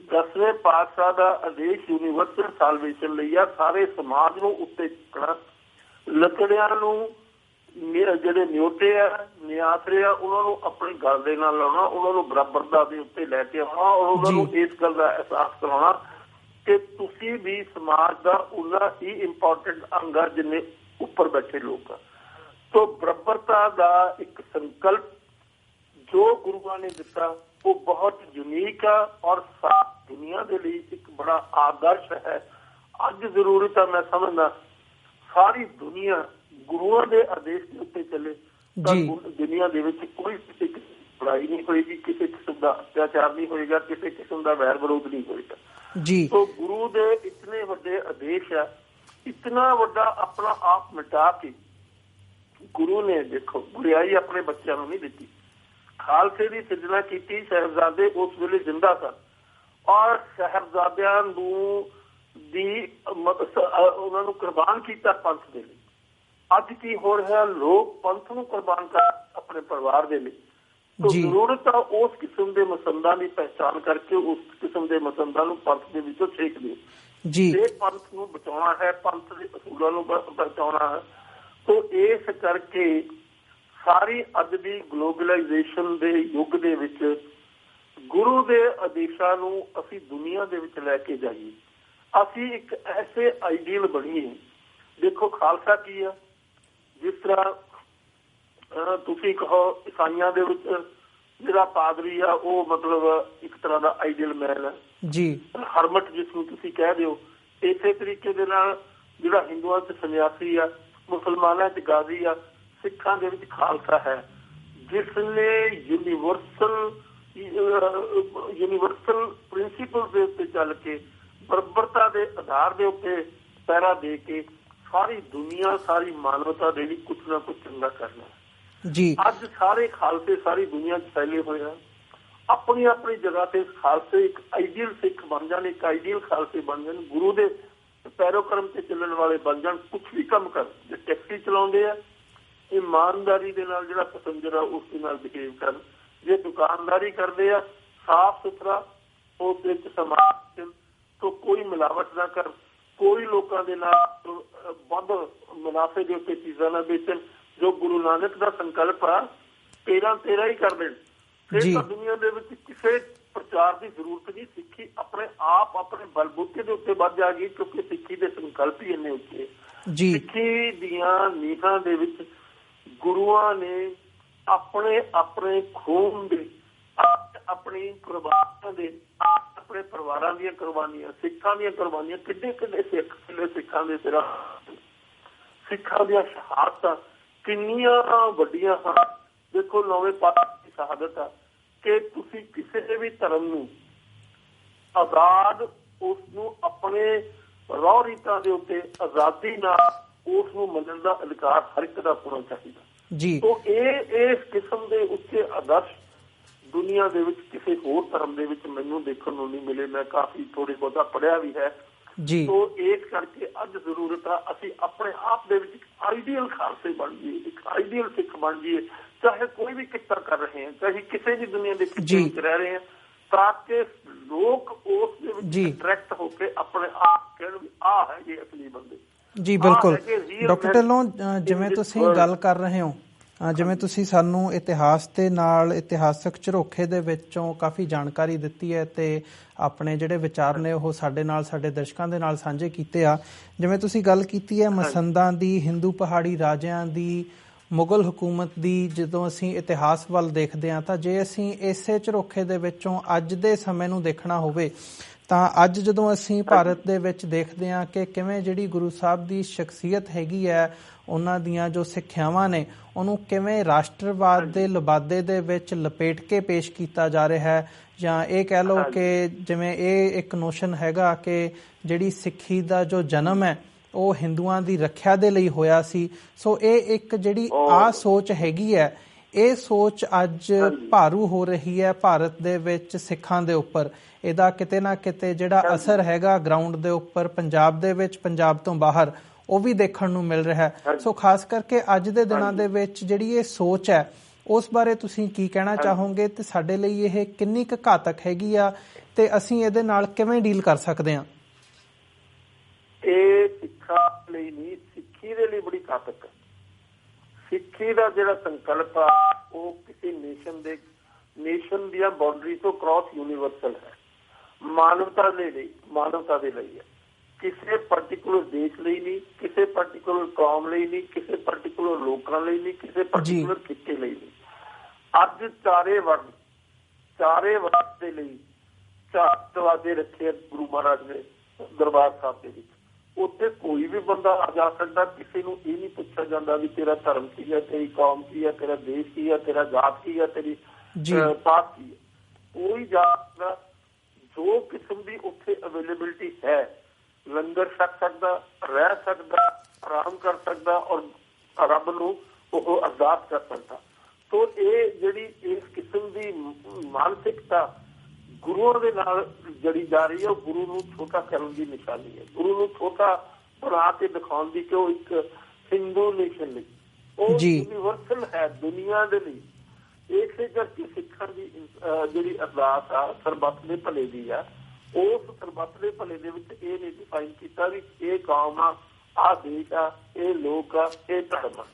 10ਵੇਂ ਪਾਤਸ਼ਾਹ ਦਾ ਆਦੇਸ਼ ਯੂਨੀਵਰਸਲ ਸਾਲਵੇਸ਼ਨ ਲਈ ਆ। ਸਾਰੇ ਸਮਾਜ ਨੂੰ ਉੱਤੇ ਚੁੱਕਣਾ, ਲੱਕੜਿਆਂ ਨੂੰ ਜਿਹੜੇ ਨਿਉਟੇ ਆ, ਨਿਆਸਰੇ ਆ, ਉਹਨਾਂ ਨੂੰ ਆਪਣੇ ਗਲ ਦੇ ਨਾਲ ਲਾਉਣਾ, ਉਹਨਾਂ ਨੂੰ ਬਰਾਬਰਤਾ ਦੇ ਉੱਤੇ ਲੈ ਕੇ ਆਉਣਾ ਔਰ ਉਹਨਾਂ ਨੂੰ ਇਸ ਗੱਲ ਦਾ ਅਹਿਸਾਸ ਕਰਾਉਣਾ ਕਿ ਤੁਸੀਂ ਵੀ ਸਮਾਜ ਦਾ ਉਨਾ ਹੀ ਇੰਪੋਰਟੈਂਟ ਅੰਗ ਆ ਜਿੰਨੇ ਉੱਪਰ ਬੈਠੇ ਲੋਕ ਆ। ਤੋ ਬਰਾਬਰਤਾ ਦਾ ਇੱਕ ਸੰਕਲਪ ਜੋ ਗੁਰੂਆਂ ਨੇ ਦਿੱਤਾ ਉਹ ਬਹੁਤ ਯੂਨੀਕ ਆ ਔਰ ਸਾਰੀ ਦੁਨੀਆ ਦੇ ਲਈ ਇੱਕ ਬੜਾ ਆਦਰਸ਼ ਹੈ। ਅੱਜ ਜ਼ਰੂਰਤ ਆ, ਮੈਂ ਸਮਝਦਾ ਸਾਰੀ ਦੁਨੀਆ ਗੁਰੂਆਂ ਦੇ ਆਦੇਸ਼ ਦੇ ਉੱਤੇ ਚੱਲੇ ਤਾਂ ਦੁਨੀਆ ਦੇ ਵਿੱਚ ਕੋਈ ਕਿਸੇ ਲੜਾਈ ਨਹੀਂ ਹੋਏਗੀ, ਕਿਸੇ ਕਿਸਮ ਦਾ ਅਤਿਆਚਾਰ ਨਹੀਂ ਹੋਏਗਾ, ਕਿਸੇ ਕਿਸਮ ਦਾ ਵੈਰ ਵਿਰੋਧ ਨਹੀਂ ਹੋਏਗਾ। ਤੋ ਗੁਰੂ ਦੇ ਇਤਨੇ ਵੱਡੇ ਆਦੇਸ਼ ਆ, ਇਤਨਾ ਵੱਡਾ ਆਪਣਾ ਆਪ ਮਿਟਾ ਕੇ ਗੁਰੂ ਨੇ ਦੇਖੋ ਗੁਰਿਆਈ ਆਪਣੇ ਬੱਚਿਆਂ ਨੂੰ ਨਹੀਂ ਦਿੱਤੀ। ਖਾਲਸੇ ਦੀ ਸਿਰਜਣਾ ਕੀਤੀ, ਸਾਹਿਬਜ਼ਾਦੇ ਉਸ ਵੇਲੇ ਜਿੰਦਾ ਸਨ ਔਰ ਸਾਹਿਬਜ਼ਾਦਿਆਂ ਨੂੰ ਉਹਨਾਂ ਨੂੰ ਕੁਰਬਾਨ ਕੀਤਾ ਪੰਥ ਦੇ ਲਈ। ਅੱਜ ਕੀ ਹੋ ਰਿਹਾ, ਲੋਕ ਪੰਥ ਨੂੰ ਕੁਰਬਾਨ ਕਰ ਆਪਣੇ ਪਰਿਵਾਰ ਦੇ ਲਈ। ਜ਼ਰੂਰਤ ਆ ਉਸ ਕਿਸਮ ਦੇ ਮਸੰਦਾਂ ਦੀ ਪਹਿਚਾਣ ਕਰਕੇ ਉਸ ਕਿਸਮ ਦੇ ਮਸੰਦਾਂ ਨੂੰ ਪੰਥ ਦੇ ਵਿੱਚੋਂ ਛੇਕ ਦਿਓ। ਜੇ ਪੰਥ ਨੂੰ ਬਚਾਉਣਾ ਹੈ, ਪੰਥ ਦੇ ਅਸੂਲਾਂ ਨੂੰ ਬਚਾਉਣਾ ਹੈ, ਤੋ ਇਸ ਕਰਕੇ ਸਾਰੀ ਅੱਜ ਦੀ ਗਲੋਬਲਾਈਜੇਸ਼ਨ ਦੇ ਯੁੱਗ ਦੇ ਵਿੱਚ ਗੁਰੂ ਦੇ ਆਦੇਸ਼ਾਂ ਨੂੰ ਅਸੀਂ ਦੁਨੀਆ ਦੇ ਵਿੱਚ ਲੈ ਕੇ ਜਾਈਏ। ਅਸੀਂ ਇੱਕ ਐਸੇ ਆਈਡੀਅਲ ਬਣੀਏ। ਦੇਖੋ ਖਾਲਸਾ ਕੀ ਆ, ਜਿਸ ਤਰ੍ਹਾਂ ਤੁਸੀਂ ਕਹੋ ਈਸਾਈਆਂ ਦੇ ਵਿੱਚ ਜਿਹੜਾ ਪਾਦਰੀ ਆ ਉਹ ਮਤਲਬ ਇੱਕ ਤਰ੍ਹਾਂ ਦਾ ਆਈਡੀਅਲ ਮੈਨ ਹੈ ਹਰਮਟ ਜਿਸ ਨੂੰ ਤੁਸੀਂ ਕਹਿ ਦਿਓ। ਇਸੇ ਤਰੀਕੇ ਦੇ ਨਾਲ ਜਿਹੜਾ ਹਿੰਦੂਆਂ 'ਚ ਸੰਨਿਆਸੀ ਆ, ਮੁਸਲਮਾਨਾਂ 'ਚ ਗਾਜ਼ੀ ਆ, ਸਿੱਖਾਂ ਦੇ ਵਿੱਚ ਖਾਲਸਾ ਹੈ, ਜਿਸ ਨੇ ਯੂਨੀਵਰਸਲ ਪ੍ਰਿੰਸੀਪਲ ਦੇ ਉੱਤੇ ਚੱਲ ਕੇ ਬਰਾਬਰਤਾ ਦੇ ਆਧਾਰ ਦੇ ਉੱਤੇ ਪਹਿਰਾ ਦੇ ਕੇ ਸਾਰੀ ਦੁਨੀਆ ਸਾਰੀ ਮਾਨਵਤਾ ਦੇ ਲਈ ਕੁਛ ਨਾ ਕੁਛ ਚੰਗਾ ਕਰਨਾ। ਅੱਜ ਸਾਰੇ ਖਾਲਸੇ ਸਾਰੀ ਦੁਨੀਆ 'ਚ ਫੈਲੇ ਹੋਏ ਆ। ਆਪਣੀ ਆਪਣੀ ਜਗ੍ਹਾ ਤੇ ਖਾਲਸੇ ਇੱਕ ਆਈਡੀਅਲ ਸਿੱਖ ਬਣ ਜਾਣ, ਇੱਕ ਆਈਡੀਅਲ ਖਾਲਸੇ ਬਣ ਜਾਣ, ਗੁਰੂ ਦੇ ਪੈਰੋਕਰਮ ਤੇ ਚੱਲਣ ਵਾਲੇ ਬਣ ਜਾਣ। ਕੁਛ ਵੀ ਕੰਮ ਕਰ, ਜੇ ਟੈਕਸੀ ਚਲਾਉਂਦੇ ਆ ਇਮਾਨਦਾਰੀ ਦੇ ਨਾਲ ਜਿਹੜਾ ਪੈਸੰਜਰ ਆ ਉਸ ਦੇ ਨਾਲ ਬਿਹੇਵ ਕਰਨ, ਜੇ ਦੁਕਾਨਦਾਰੀ ਕਰਦੇ ਆ ਸਾਫ਼ ਸੁਥਰਾ ਉਸ ਵਿੱਚ ਸਮਾਜ ਤੋਂ ਕੋਈ ਮਿਲਾਵਟ ਨਾ ਕਰ, ਕੋਈ ਲੋਕਾਂ ਦੇ ਨਾਲ ਵੱਧ ਮੁਨਾਫੇ ਦੇ ਉੱਤੇ ਚੀਜ਼ਾਂ ਨਾ ਵੇਚਣ। ਜੋ ਗੁਰੂ ਨਾਨਕ ਦਾ ਸੰਕਲਪ ਆ 13 ਹੀ ਕਰ ਦੇਣ, ਫਿਰ ਤਾਂ ਦੁਨੀਆ ਦੇ ਵਿੱਚ ਕਿਸੇ ਪ੍ਰਚਾਰ ਦੀ ਜ਼ਰੂਰਤ ਨਹੀਂ। ਸਿੱਖੀ ਆਪਣੇ ਆਪ ਆਪਣੇ ਬਲਬੂਤੇ ਦੇ ਉੱਤੇ ਵੱਧ ਜਾਏਗੀ ਕਿਉਂਕਿ ਸਿੱਖੀ ਦੇ ਸੰਕਲਪ ਹੀ ਇੰਨੇ ਉੱਚੇ। ਸਿੱਖੀ ਦੀਆਂ ਨੀਹਾਂ ਦੇ ਵਿੱਚ ਗੁਰੂਆਂ ਨੇ ਆਪਣੇ ਆਪਣੇ ਖੂਨ ਦੇ, ਆਪਣੀ ਕੁਰਬਾਨੀਆਂ ਦੇ, ਆਪਣੇ ਪਰਿਵਾਰਾਂ ਦੀਆਂ ਕੁਰਬਾਨੀਆਂ, ਸਿੱਖਾਂ ਦੀਆਂ ਕੁਰਬਾਨੀਆਂ, ਕਿੰਨੇ ਕਿੰਨੇ ਸਿੱਖ ਸਿੱਖਾਂ ਦੇ ਸਿਰਾਂ, ਸਿੱਖਾਂ ਦੀਆਂ ਸ਼ਹਾਦਤਾਂ ਕਿੰਨੀਆਂ ਵੱਡੀਆਂ ਹਨ। ਦੇਖੋ 9ਵੇਂ ਪਾਤਸ਼ਾਹ ਦੀ ਸ਼ਹਾਦਤ ਆ ਕਿ ਤੁਸੀਂ ਕਿਸੇ ਵੀ ਧਰਮ ਨੂੰ ਆਜ਼ਾਦ, ਉਸ ਨੂੰ ਆਪਣੇ ਰਹੁ ਰੀਤਾਂ ਦੇ ਉੱਤੇ ਆਜ਼ਾਦੀ ਨਾਲ ਉਸ ਨੂੰ ਮੰਨਣ ਦਾ ਅਧਿਕਾਰ ਹਰ ਇੱਕ ਦਾ ਹੋਣਾ ਚਾਹੀਦਾ। ਤੋ ਇਸ ਕਿਸਮ ਦੇ ਉੱਚੇ ਆਦਰਸ਼ ਦੁਨੀਆ ਦੇ ਵਿੱਚ ਕਿਸੇ ਹੋਰ ਧਰਮ ਦੇ ਵਿੱਚ ਮੈਨੂੰ ਦੇਖਣ ਨੂੰ ਨਹੀਂ ਮਿਲੇ। ਮੈਂ ਕਾਫੀ ਥੋੜੀ ਬਹੁਤਾ ਪੜ੍ਹਿਆ ਵੀ ਹੈ। ਤੋ ਇਸ ਕਰਕੇ ਅੱਜ ਜ਼ਰੂਰਤ ਆ ਅਸੀਂ ਆਪਣੇ ਆਪ ਦੇ ਵਿੱਚ ਇੱਕ ਆਈਡੀਅਲ ਖਾਲਸੇ ਬਣ ਜਾਈਏ, ਇੱਕ ਆਈਡੀਅਲ ਸਿੱਖ ਬਣ ਜਾਈਏ, ਚਾਹੇ ਕੋਈ ਵੀ ਕਿੱਤਾ ਕਰ ਰਹੇ ਹਾਂ, ਚਾਹੇ ਕਿਸੇ ਵੀ ਦੁਨੀਆ ਦੇ ਕਿੱਤੇ ਵਿੱਚ ਰਹਿ ਰਹੇ ਹਾਂ, ਤਾਂ ਕਿ ਲੋਕ ਉਸ ਦੇ ਵਿੱਚ ਅਟਰੈਕਟ ਹੋ ਕੇ ਆਪਣੇ ਆਪ ਕਹਿਣ ਵੀ ਆਹ ਹੈਗੇ ਅਸਲੀ ਬੰਦੇ। ਜੀ ਬਿਲਕੁਲ ਡਾਕਟਰ ਢਿੱਲੋਂ, ਜਿਵੇਂ ਤੁਸੀਂ ਗੱਲ ਕਰ ਰਹੇ ਹੋ, ਜਿਵੇਂ ਤੁਸੀਂ ਸਾਨੂੰ ਇਤਿਹਾਸ ਦੇ ਨਾਲ ਇਤਿਹਾਸਕ ਝਰੋਖੇ ਦੇ ਵਿੱਚੋਂ ਕਾਫੀ ਜਾਣਕਾਰੀ ਦਿੱਤੀ ਹੈ ਤੇ ਆਪਣੇ ਜਿਹੜੇ ਵਿਚਾਰ ਨੇ ਉਹ ਸਾਡੇ ਨਾਲ, ਸਾਡੇ ਦਰਸ਼ਕਾਂ ਦੇ ਨਾਲ ਸਾਂਝੇ ਕੀਤੇ ਆ। ਜਿਵੇਂ ਤੁਸੀਂ ਗੱਲ ਕੀਤੀ ਹੈ ਮਸੰਦਾਂ ਦੀ, ਹਿੰਦੂ ਪਹਾੜੀ ਰਾਜਿਆਂ ਦੀ, ਮੁਗਲ ਹਕੂਮਤ ਦੀ, ਜਦੋਂ ਅਸੀਂ ਇਤਿਹਾਸ ਵੱਲ ਦੇਖਦੇ ਹਾਂ ਤਾਂ ਜੇ ਅਸੀਂ ਇਸੇ ਝਰੋਖੇ ਦੇ ਵਿੱਚੋਂ ਅੱਜ ਦੇ ਸਮੇਂ ਨੂੰ ਦੇਖਣਾ ਹੋਵੇ ਤਾਂ ਅੱਜ ਜਦੋਂ ਅਸੀਂ ਭਾਰਤ ਦੇ ਵਿੱਚ ਦੇਖਦੇ ਹਾਂ ਕਿ ਕਿਵੇਂ ਜਿਹੜੀ ਗੁਰੂ ਸਾਹਿਬ ਦੀ ਸ਼ਖਸੀਅਤ ਹੈਗੀ ਹੈ, ਉਹਨਾਂ ਦੀਆਂ ਜੋ ਸਿੱਖਿਆਵਾਂ ਨੇ, ਉਹਨੂੰ ਕਿਵੇਂ ਰਾਸ਼ਟਰਵਾਦ ਦੇ ਲਿਬਾਦੇ ਦੇ ਵਿੱਚ ਲਪੇਟ ਕੇ ਪੇਸ਼ ਕੀਤਾ ਜਾ ਰਿਹਾ ਹੈ, ਜਾਂ ਇਹ ਕਹਿ ਲਓ ਕਿ ਜਿਵੇਂ ਇਹ ਇੱਕ ਨੋਸ਼ਨ ਹੈਗਾ ਕਿ ਜਿਹੜੀ ਸਿੱਖੀ ਦਾ ਜੋ ਜਨਮ ਹੈ ਉਹ ਹਿੰਦੂਆਂ ਦੀ ਰੱਖਿਆ ਦੇ ਲਈ ਹੋਇਆ ਸੀ। ਸੋ ਇਹ ਇੱਕ ਜਿਹੜੀ ਆ ਸੋਚ ਹੈਗੀ ਹੈ, ਇਹ ਸੋਚ ਅੱਜ ਭਾਰੂ ਹੋ ਰਹੀ ਹੈ ਭਾਰਤ ਦੇ ਵਿੱਚ ਸਿੱਖਾਂ ਦੇ ਉੱਪਰ। ਇਹਦਾ ਕਿਤੇ ਨਾ ਕਿਤੇ ਜਿਹੜਾ ਅਸਰ ਹੈਗਾ ਗਰਾਊਂਡ ਦੇ ਉੱਪਰ ਪੰਜਾਬ ਦੇ ਵਿੱਚ, ਪੰਜਾਬ ਤੋਂ ਬਾਹਰ, ਉਹ ਵੀ ਦੇਖਣ ਨੂੰ ਮਿਲ ਰਿਹਾ ਹੈ। ਸੋ ਖਾਸ ਕਰਕੇ ਅੱਜ ਦੇ ਦਿਨਾਂ ਦੇ ਵਿੱਚ ਜਿਹੜੀ ਇਹ ਸੋਚ ਹੈ, ਉਸ ਬਾਰੇ ਤੁਸੀਂ ਕੀ ਕਹਿਣਾ ਚਾਹੋਗੇ ਤੇ ਸਾਡੇ ਲਈ ਇਹ ਕਿੰਨੀ ਕੁ ਘਾਤਕ ਹੈਗੀ ਆ ਤੇ ਅਸੀਂ ਇਹਦੇ ਨਾਲ ਕਿਵੇਂ ਡੀਲ ਕਰ ਸਕਦੇ ਹਾਂ? ਇਹ ਸਿੱਖਾਂ ਲਈ ਨਹੀਂ, ਸਿੱਖੀ ਦੇ ਲਈ ਬੜੀ ਘਾਤਕ ਹੈ। ਸਿੱਖੀ ਦਾ ਜਿਹੜਾ ਸੰਕਲਪ ਆ ਉਹ ਕਿਸੇ ਨੇਸ਼ਨ ਦੀਆਂ ਬਾਉਂਡਰੀ ਤੋਂ ਕ੍ਰਾਸ ਯੂਨੀਵਰਸਲ ਹੈ, ਮਾਨਵਤਾ ਦੇ ਲਈ ਹੈ। ਕਿਸੇ ਪਰਟੀਕੂਲਰ ਦੇਸ਼ ਲਈ ਨਹੀਂ, ਕਿਸੇ ਪਰਟੀਕੂਲਰ ਕੌਮ ਲਈ ਨਹੀਂ, ਕਿਸੇ ਪਰਟੀਕੂਲਰ ਲੋਕਾਂ ਲਈ ਨਹੀਂ, ਕਿਸੇ ਪਰਟੀਕੂਲਰ ਖਿੱਤੇ ਲਈ ਨਹੀਂ। ਅੱਜ ਚਾਰੇ ਵਰਗ ਦੇ ਲਈ 4 ਦਰਵਾਜ਼ੇ ਰੱਖੇ ਗੁਰੂ ਮਹਾਰਾਜ ਨੇ ਦਰਬਾਰ ਸਾਹਿਬ ਦੇ ਵਿੱਚ। ਉੱਥੇ ਕੋਈ ਵੀ ਬੰਦਾ ਆ ਜਾ ਸਕਦਾ, ਕਿਸੇ ਨੂੰ ਇਹ ਨਹੀਂ ਪੁੱਛਿਆ ਜਾਂਦਾ ਵੀ ਤੇਰਾ ਧਰਮ ਕੀ ਹੈ, ਤੇਰੀ ਕੌਮ ਕੀ ਹੈ, ਤੇਰਾ ਦੇਸ਼ ਕੀ ਹੈ, ਤੇਰਾ ਜਾਤ ਕੀ ਹੈ, ਤੇਰੀ ਪਾਤ ਕੀ ਹੈ। ਕੋਈ ਜਾਤ ਦਾ ਜੋ ਕਿਸਮ ਦੀ ਉੱਥੇ ਅਵੇਲੇਬਿਲਿਟੀ ਹੈ, ਲੰਗਰ ਛਕ ਸਕਦਾ, ਰਹਿ ਸਕਦਾ, ਆਰਾਮ ਕਰ ਸਕਦਾ ਔਰ ਰੱਬ ਨੂੰ ਉਹ ਅਰਦਾਸ ਕਰ ਸਕਦਾ। ਸੋ ਇਹ ਜਿਹੜੀ ਇਸ ਕਿਸਮ ਦੀ ਮਾਨਸਿਕਤਾ ਗੁਰੂਆਂ ਦੇ ਨਾਲ ਜੜੀ ਜਾ ਰਹੀ ਹੈ, ਉਹ ਗੁਰੂ ਨੂੰ ਛੋਟਾ ਕਰਨ ਦੀ ਨਿਸ਼ਾਨੀ ਹੈ, ਗੁਰੂ ਨੂੰ ਛੋਟਾ ਬਣਾ ਕੇ ਦਿਖਾਉਣ ਦੀ ਕਿ ਉਹ ਇੱਕ ਹਿੰਦੂ ਨੇਸ਼ਨ ਲਈ, ਉਹ ਯੂਨੀਵਰਸਲ ਹੈ ਦੁਨੀਆ ਦੇ ਲਈ। ਇਸੇ ਕਰਕੇ ਸਿੱਖਾਂ ਦੀ ਜਿਹੜੀ ਅਰਦਾਸ ਆ ਸਰਬੱਤ ਦੇ ਭਲੇ ਦੀ ਆ, ਉਸ ਸਰਬੱਤ ਦੇ ਭਲੇ ਦੇ ਵਿੱਚ ਇਹ ਨਹੀਂ ਡਿਫਾਈਨ ਕੀਤਾ ਵੀ ਇਹ ਕੌਮ ਆ, ਆਹ ਦੇਸ਼ ਆ, ਇਹ ਲੋਕ ਆ, ਇਹ ਧਰਮ ਆ।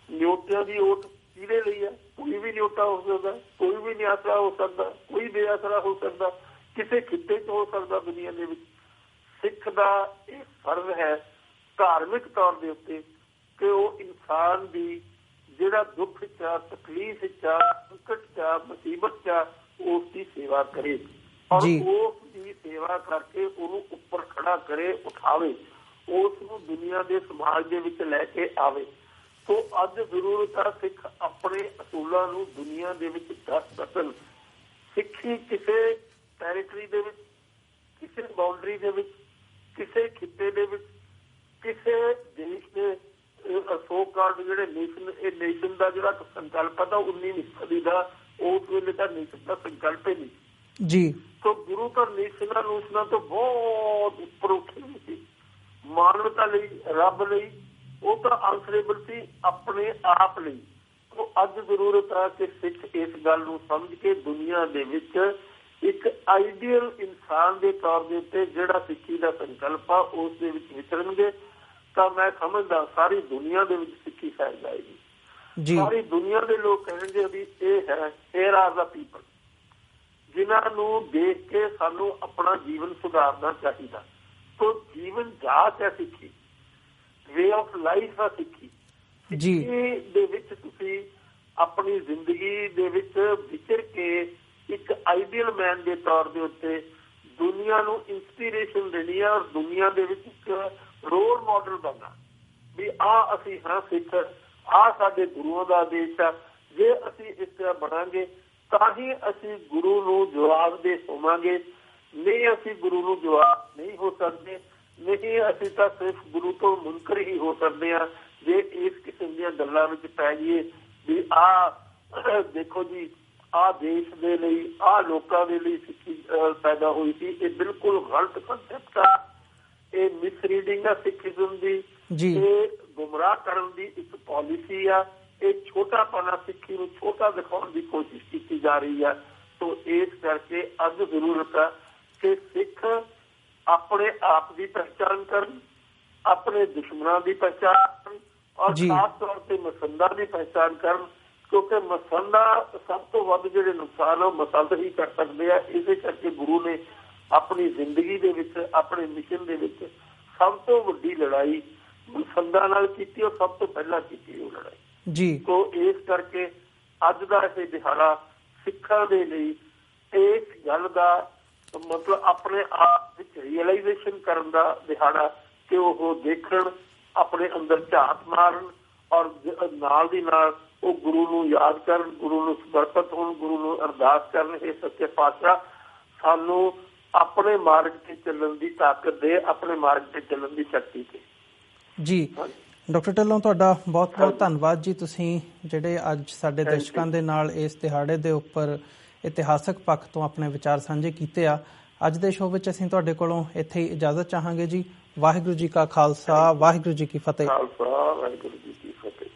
ਨਿਓਟਿਆਂ ਦੀ ਓਟ ਕਿਹਦੇ ਲਈ ਹੈ? ਕੋਈ ਵੀ ਨਿਓਟਾ ਹੋ ਸਕਦਾ, ਕੋਈ ਵੀ ਨਿਆਸਰਾ ਹੋ ਸਕਦਾ, ਕੋਈ ਬੇਆਸਰਾ ਹੋ ਸਕਦਾ, ਕਿਸੇ ਖਿੱਤੇ 'ਚ ਹੋ ਸਕਦਾ ਦੁਨੀਆ ਦੇ ਵਿੱਚ। ਸਿੱਖ ਦਾ ਇਹ ਫਰਜ਼ ਹੈ ਧਾਰਮਿਕ ਤੌਰ ਦੇ ਉੱਤੇ ਕਿ ਉਹ ਇਨਸਾਨ ਦੀ ਜਿਹੜਾ ਦੁੱਖ 'ਚ ਆ, ਤਕਲੀਫ 'ਚ ਆ, ਸੰਕਟ 'ਚ ਆ, ਮੁਸੀਬਤ 'ਚ ਆ, ਉਸ ਦੀ ਸੇਵਾ ਕਰੇ ਔਰ ਉਸ ਦੀ ਸੇਵਾ ਕਰਕੇ ਉਹਨੂੰ ਉੱਪਰ ਖੜਾ ਕਰੇ, ਉਠਾਵੇ, ਉਸ ਨੂੰ ਦੁਨੀਆ ਦੇ ਸਮਾਜ ਦੇ ਵਿੱਚ ਲੈ ਕੇ ਆਵੇ। ਸੋ ਅੱਜ ਜ਼ਰੂਰਤ ਆ ਸਿੱਖ ਆਪਣੇ ਅਸੂਲਾਂ ਨੂੰ ਦੁਨੀਆ ਦੇ ਵਿੱਚ ਦੱਸ ਸਕਣ। ਸਿੱਖੀ ਕਿਸੇ ਟੈਰੀਟਰੀ ਦੇ ਵਿੱਚ, ਕਿਸੇ ਬਾਉਂਡਰੀ ਦੇ ਵਿੱਚ, ਕਿਸੇ ਖਿੱਤੇ ਦੇ ਵਿੱਚ, ਕਿਸੇ ਦੇਸ਼ ਦੇ ਸੋ ਕਾਲਡ ਜਿਹੜੇ ਨੇਸ਼ਨ ਦਾ ਜਿਹੜਾ ਸੰਕਲਪ ਹੈ 19ਵੀਂ ਸਦੀ ਦਾ, ਉਸ ਵੇਲੇ ਤਾਂ ਨੇਸ਼ਨ ਦਾ ਸੰਕਲਪ ਹੀ ਨਹੀਂ ਜੀ। ਸੋ ਗੁਰੂ ਤਾਂ ਨੇਸ਼ਨਾਂ ਤੋਂ ਬਹੁਤ ਉੱਪਰ ਉੱਠੇ ਸੀ, ਮਾਨਵਤਾ ਲਈ, ਰੱਬ ਲਈ, ਉਹ ਤਾਂ ਆਨਸਰੇਬਲ ਸੀ ਆਪਣੇ ਆਪ ਲਈ। ਉਹ ਅੱਜ ਜ਼ਰੂਰਤ ਹੈ ਕਿ ਸਿੱਖ ਇਸ ਗੱਲ ਨੂੰ ਸਮਝ ਕੇ ਦੁਨੀਆ ਦੇ ਵਿੱਚ ਇੱਕ ਆਈਡੀਅਲ ਇਨਸਾਨ ਦੇ ਤੌਰ ਦੇ ਉੱਤੇ ਜਿਹੜਾ ਸਿੱਖੀ ਦਾ ਸੰਕਲਪ ਆ ਉਸ ਦੇ ਵਿੱਚ ਵਿਚਰਨਗੇ ਤਾਂ ਮੈਂ ਸਮਝਦਾ ਸਾਰੀ ਦੁਨੀਆ ਦੇ ਵਿੱਚ ਸਿੱਖੀ ਫੈਲ ਜਾਏਗੀ। ਸਾਰੀ ਦੁਨੀਆ ਦੇ ਲੋਕ ਕਹਿਣਗੇ ਵੀ ਇਹ ਹੈ ਹੇਅਰ ਆਰ ਦਾ ਪੀਪਲ, ਜਿਨ੍ਹਾਂ ਨੂੰ ਦੇਖ ਕੇ ਸਾਨੂੰ ਆਪਣਾ ਜੀਵਨ ਸੁਧਾਰਨਾ ਚਾਹੀਦਾ। ਸੋ ਜੀਵਨ ਜਾਚ ਹੈ ਸਿੱਖੀ, ਵੇ ਆਫ ਲਾਈਫ ਆ ਸਿੱਖੀ। ਸਿੱਖੀ ਦੇ ਵਿੱਚ ਤੁਸੀਂ ਆਪਣੀ ਜ਼ਿੰਦਗੀ ਦੇ ਵਿੱਚ ਵਿਚਰ ਕੇ ਇੱਕ ਆਈਡੀਅਲ ਮੈਨ ਦੇ ਤੌਰ ਦੇ ਉੱਤੇ ਦੁਨੀਆ ਨੂੰ ਇੰਸਪੀਰੇਸ਼ਨ ਦੇਣੀ ਆ ਔਰ ਦੁਨੀਆ ਦੇ ਵਿੱਚ ਇੱਕ ਰੋਲ ਮਾਡਲ ਬਣਨਾ ਵੀ ਆਹ ਅਸੀਂ ਹਾਂ ਸਿੱਖ, ਆਹ ਸਾਡੇ ਗੁਰੂਆਂ ਦਾ ਆਦੇਸ਼ ਆ। ਜੇ ਅਸੀਂ ਇਸ ਤਰ੍ਹਾਂ ਬਣਾਂਗੇ ਤਾਂ ਹੀ ਅਸੀਂ ਗੁਰੂ ਨੂੰ ਜਵਾਬ ਦੇ ਹੋਵਾਂਗੇ, ਨਹੀਂ ਅਸੀਂ ਗੁਰੂ ਨੂੰ ਜਵਾਬ ਨਹੀਂ ਹੋ ਸਕਦੇ, ਨਹੀਂ ਅਸੀਂ ਤਾਂ ਸਿਰਫ ਗੁਰੂ ਤੋਂ ਮੁਨਕਰ ਹੀ ਹੋ ਸਕਦੇ ਹਾਂ ਜੇ ਇਸ ਕਿਸਮ ਦੀਆਂ ਗੱਲਾਂ ਵਿੱਚ ਪੈ ਜਾਈਏ ਵੀ ਆਹ ਦੇਖੋ ਜੀ ਆਹ ਦੇਸ਼ ਦੇ ਲਈ, ਆਹ ਲੋਕਾਂ ਦੇ ਲਈ ਸਿੱਖੀ ਪੈਦਾ ਹੋਈ ਸੀ। ਇਹ ਬਿਲਕੁਲ ਗਲਤ ਕੰਸੈਪਟ ਆ, ਇਹ ਮਿਸਰੀਡਿੰਗ ਆ ਸਿੱਖੀਜ਼ਮ ਦੀ, ਇਹ ਗੁੰਮਰਾਹ ਕਰਨ ਦੀ ਇੱਕ ਪਾਲਿਸੀ ਆ, ਇਹ ਛੋਟਾਪਣਾ ਸਿੱਖੀ ਨੂੰ ਛੋਟਾ ਦਿਖਾਉਣ ਦੀ ਕੋਸ਼ਿਸ਼ ਕੀਤੀ ਜਾ ਰਹੀ ਆ। ਸੋ ਇਸ ਕਰਕੇ ਅੱਜ ਜ਼ਰੂਰਤ ਆ ਕਿ ਸਿੱਖ ਆਪਣੇ ਆਪ ਦੀ ਪਹਿਚਾਣ ਕਰਨ, ਆਪਣੇ ਦੁਸ਼ਮਣਾਂ ਦੀ ਪਹਿਚਾਣ ਕਰਨ ਔਰ ਖਾਸ ਤੌਰ ਤੇ ਮਸੰਦਾਂ ਦੀ ਪਹਿਚਾਣ ਕਰਨ, ਕਿਉਂਕਿ ਮਸੰਦਾ ਸਭ ਤੋਂ ਵੱਧ ਜਿਹੜੇ ਨੁਕਸਾਨ ਉਹ ਮਸੰਦ ਹੀ ਕਰ ਸਕਦੇ ਆ। ਇਸੇ ਕਰਕੇ ਗੁਰੂ ਨੇ ਆਪਣੀ ਜ਼ਿੰਦਗੀ ਦੇ ਵਿੱਚ, ਆਪਣੇ ਮਿਸ਼ਨ ਦੇ ਵਿੱਚ ਸਭ ਤੋਂ ਵੱਡੀ ਲੜਾਈ ਮਸੰਦਾਂ ਨਾਲ ਕੀਤੀ, ਉਹ ਸਭ ਤੋਂ ਪਹਿਲਾਂ ਕੀਤੀ ਉਹ ਲੜਾਈ ਜੀ। ਸੋ ਇਸ ਕਰਕੇ ਅੱਜ ਦਾ ਇਹ ਦਿਹਾੜਾ ਸਿੱਖਾਂ ਦੇ ਲਈ ਇਸ ਗੱਲ ਦਾ ਮਤਲਬ ਆਪਣੇ ਆਪ ਵਿੱਚ ਰੀਅਲਾਈਜ਼ੇਸ਼ਨ ਕਰਨ ਦਾ ਦਿਹਾੜਾ ਕਿ ਉਹ ਦੇਖਣ, ਆਪਣੇ ਅੰਦਰ ਝਾਤ ਮਾਰਨ ਔਰ ਨਾਲ ਦੀ ਨਾਲ ਉਹ ਗੁਰੂ ਨੂੰ ਯਾਦ ਕਰਨ, ਗੁਰੂ ਨੂੰ ਸਮਰਪਿਤ ਹੋਣ, ਗੁਰੂ ਨੂੰ ਅਰਦਾਸ ਕਰਨ, ਇਹ ਸੱਚੇ ਪਾਤਸ਼ਾਹ ਸਾਨੂੰ ਆਪਣੇ ਮਾਰਗ ਤੇ ਚੱਲਣ ਦੀ ਤਾਕਤ ਦੇ, ਆਪਣੇ ਮਾਰਗ ਤੇ ਚੱਲਣ ਦੀ ਸ਼ਕਤੀ ਦੇ। ਜੀ ਡਾਕਟਰ ਢਿੱਲੋਂ, ਤੁਹਾਡਾ ਬਹੁਤ ਬਹੁਤ ਧੰਨਵਾਦ ਜੀ। ਤੁਸੀਂ ਜਿਹੜੇ ਅੱਜ ਸਾਡੇ ਦਰਸ਼ਕਾਂ ਦੇ ਨਾਲ ਇਸ ਦਿਹਾੜੇ ਦੇ ਉੱਪਰ ਇਤਿਹਾਸਕ ਪੱਖ ਤੋਂ ਆਪਣੇ ਵਿਚਾਰ ਸਾਂਝੇ ਕੀਤੇ ਆ। ਅੱਜ ਦੇ ਸ਼ੋਅ ਵਿੱਚ ਅਸੀਂ ਤੁਹਾਡੇ ਕੋਲੋਂ ਇੱਥੇ ਹੀ ਇਜਾਜ਼ਤ ਚਾਹਾਂਗੇ ਜੀ। ਵਾਹਿਗੁਰੂ ਜੀ ਕਾ ਖਾਲਸਾ, ਵਾਹਿਗੁਰੂ ਜੀ ਕੀ ਫਤਿਹ। ਵਾਹਿਗੁਰੂ ਜੀ ਕੀ ਫਤਿਹ।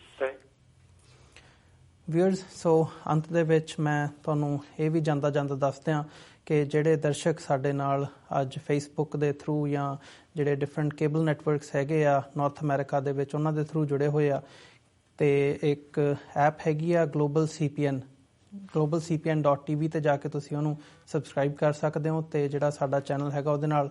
ਵਿਊਅਰਸ, ਸੋ ਅੰਤ ਦੇ ਵਿੱਚ ਮੈਂ ਤੁਹਾਨੂੰ ਇਹ ਵੀ ਜਾਂਦਾ ਦੱਸ ਦਿਆਂ ਕਿ ਜਿਹੜੇ ਦਰਸ਼ਕ ਸਾਡੇ ਨਾਲ ਅੱਜ ਫੇਸਬੁੱਕ ਦੇ ਥਰੂ ਜਾਂ ਜਿਹੜੇ ਡਿਫਰੈਂਟ ਕੇਬਲ ਨੈਟਵਰਕਸ ਹੈਗੇ ਆ ਨਾਰਥ ਅਮਰੀਕਾ ਦੇ ਵਿੱਚ, ਉਹਨਾਂ ਦੇ ਥਰੂ ਜੁੜੇ ਹੋਏ ਆ, ਅਤੇ ਇੱਕ ਐਪ ਹੈਗੀ ਆ ਗਲੋਬਲ cpn.tv 'ਤੇ ਜਾ ਕੇ ਤੁਸੀਂ ਉਹਨੂੰ ਸਬਸਕ੍ਰਾਈਬ ਕਰ ਸਕਦੇ ਹੋ, ਅਤੇ ਜਿਹੜਾ ਸਾਡਾ ਚੈਨਲ ਹੈਗਾ ਉਹਦੇ ਨਾਲ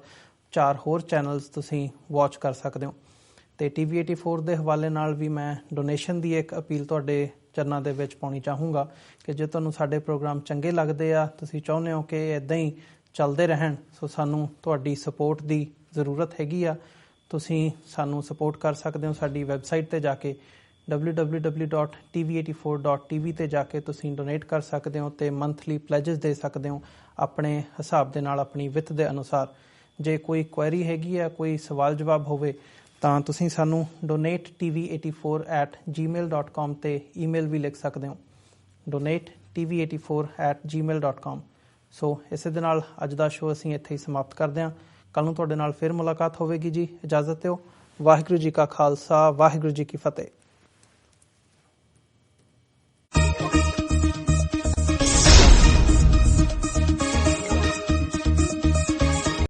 4 ਹੋਰ ਚੈਨਲਸ ਤੁਸੀਂ ਵਾਚ ਕਰ ਸਕਦੇ ਹੋ। ਅਤੇ TV84 ਦੇ ਹਵਾਲੇ ਨਾਲ ਵੀ ਮੈਂ ਡੋਨੇਸ਼ਨ ਦੀ ਇੱਕ ਅਪੀਲ ਤੁਹਾਡੇ ਚਰਨਾਂ ਦੇ ਵਿੱਚ ਪਾਉਣੀ ਚਾਹੂੰਗਾ ਕਿ ਜੇ ਤੁਹਾਨੂੰ ਸਾਡੇ ਪ੍ਰੋਗਰਾਮ ਚੰਗੇ ਲੱਗਦੇ ਆ, ਤੁਸੀਂ ਚਾਹੁੰਦੇ ਹੋ ਕਿ ਇੱਦਾਂ ਹੀ ਚੱਲਦੇ ਰਹਿਣ, ਸੋ ਸਾਨੂੰ ਤੁਹਾਡੀ ਸਪੋਰਟ ਦੀ ਜ਼ਰੂਰਤ ਹੈਗੀ ਆ। ਤੁਸੀਂ ਸਾਨੂੰ ਸਪੋਰਟ ਕਰ ਸਕਦੇ ਹੋ ਸਾਡੀ ਵੈਬਸਾਈਟ 'ਤੇ ਜਾ ਕੇ www.tv84.tv 'ਤੇ ਜਾ ਕੇ ਤੁਸੀਂ ਡੋਨੇਟ ਕਰ ਸਕਦੇ ਹੋ ਅਤੇ ਮੰਥਲੀ ਪਲੈਜਸ ਦੇ ਸਕਦੇ ਹੋ ਆਪਣੇ ਹਿਸਾਬ ਦੇ ਨਾਲ, ਆਪਣੀ ਵਿੱਤ ਦੇ ਅਨੁਸਾਰ। ਜੇ ਕੋਈ ਕੁਐਰੀ ਹੈਗੀ ਆ, ਕੋਈ ਸਵਾਲ ਜਵਾਬ ਹੋਵੇ, ਤਾਂ ਤੁਸੀਂ ਸਾਨੂੰ donate.tv84@gmail.com 'ਤੇ ਈਮੇਲ ਵੀ ਲਿਖ ਸਕਦੇ ਹੋ, donate.tv84@gmail.com। ਸੋ ਇਸੇ ਦੇ ਨਾਲ ਅੱਜ ਦਾ ਸ਼ੋਅ ਅਸੀਂ ਇੱਥੇ ਹੀ ਸਮਾਪਤ ਕਰਦੇ ਹਾਂ। ਕੱਲ੍ਹ ਨੂੰ ਤੁਹਾਡੇ ਨਾਲ ਫਿਰ ਮੁਲਾਕਾਤ ਹੋਵੇਗੀ ਜੀ। ਇਜਾਜ਼ਤ ਦਿਓ। ਵਾਹਿਗੁਰੂ ਜੀ ਕਾ ਖਾਲਸਾ, ਵਾਹਿਗੁਰੂ ਜੀ ਕੀ ਫਤਿਹ।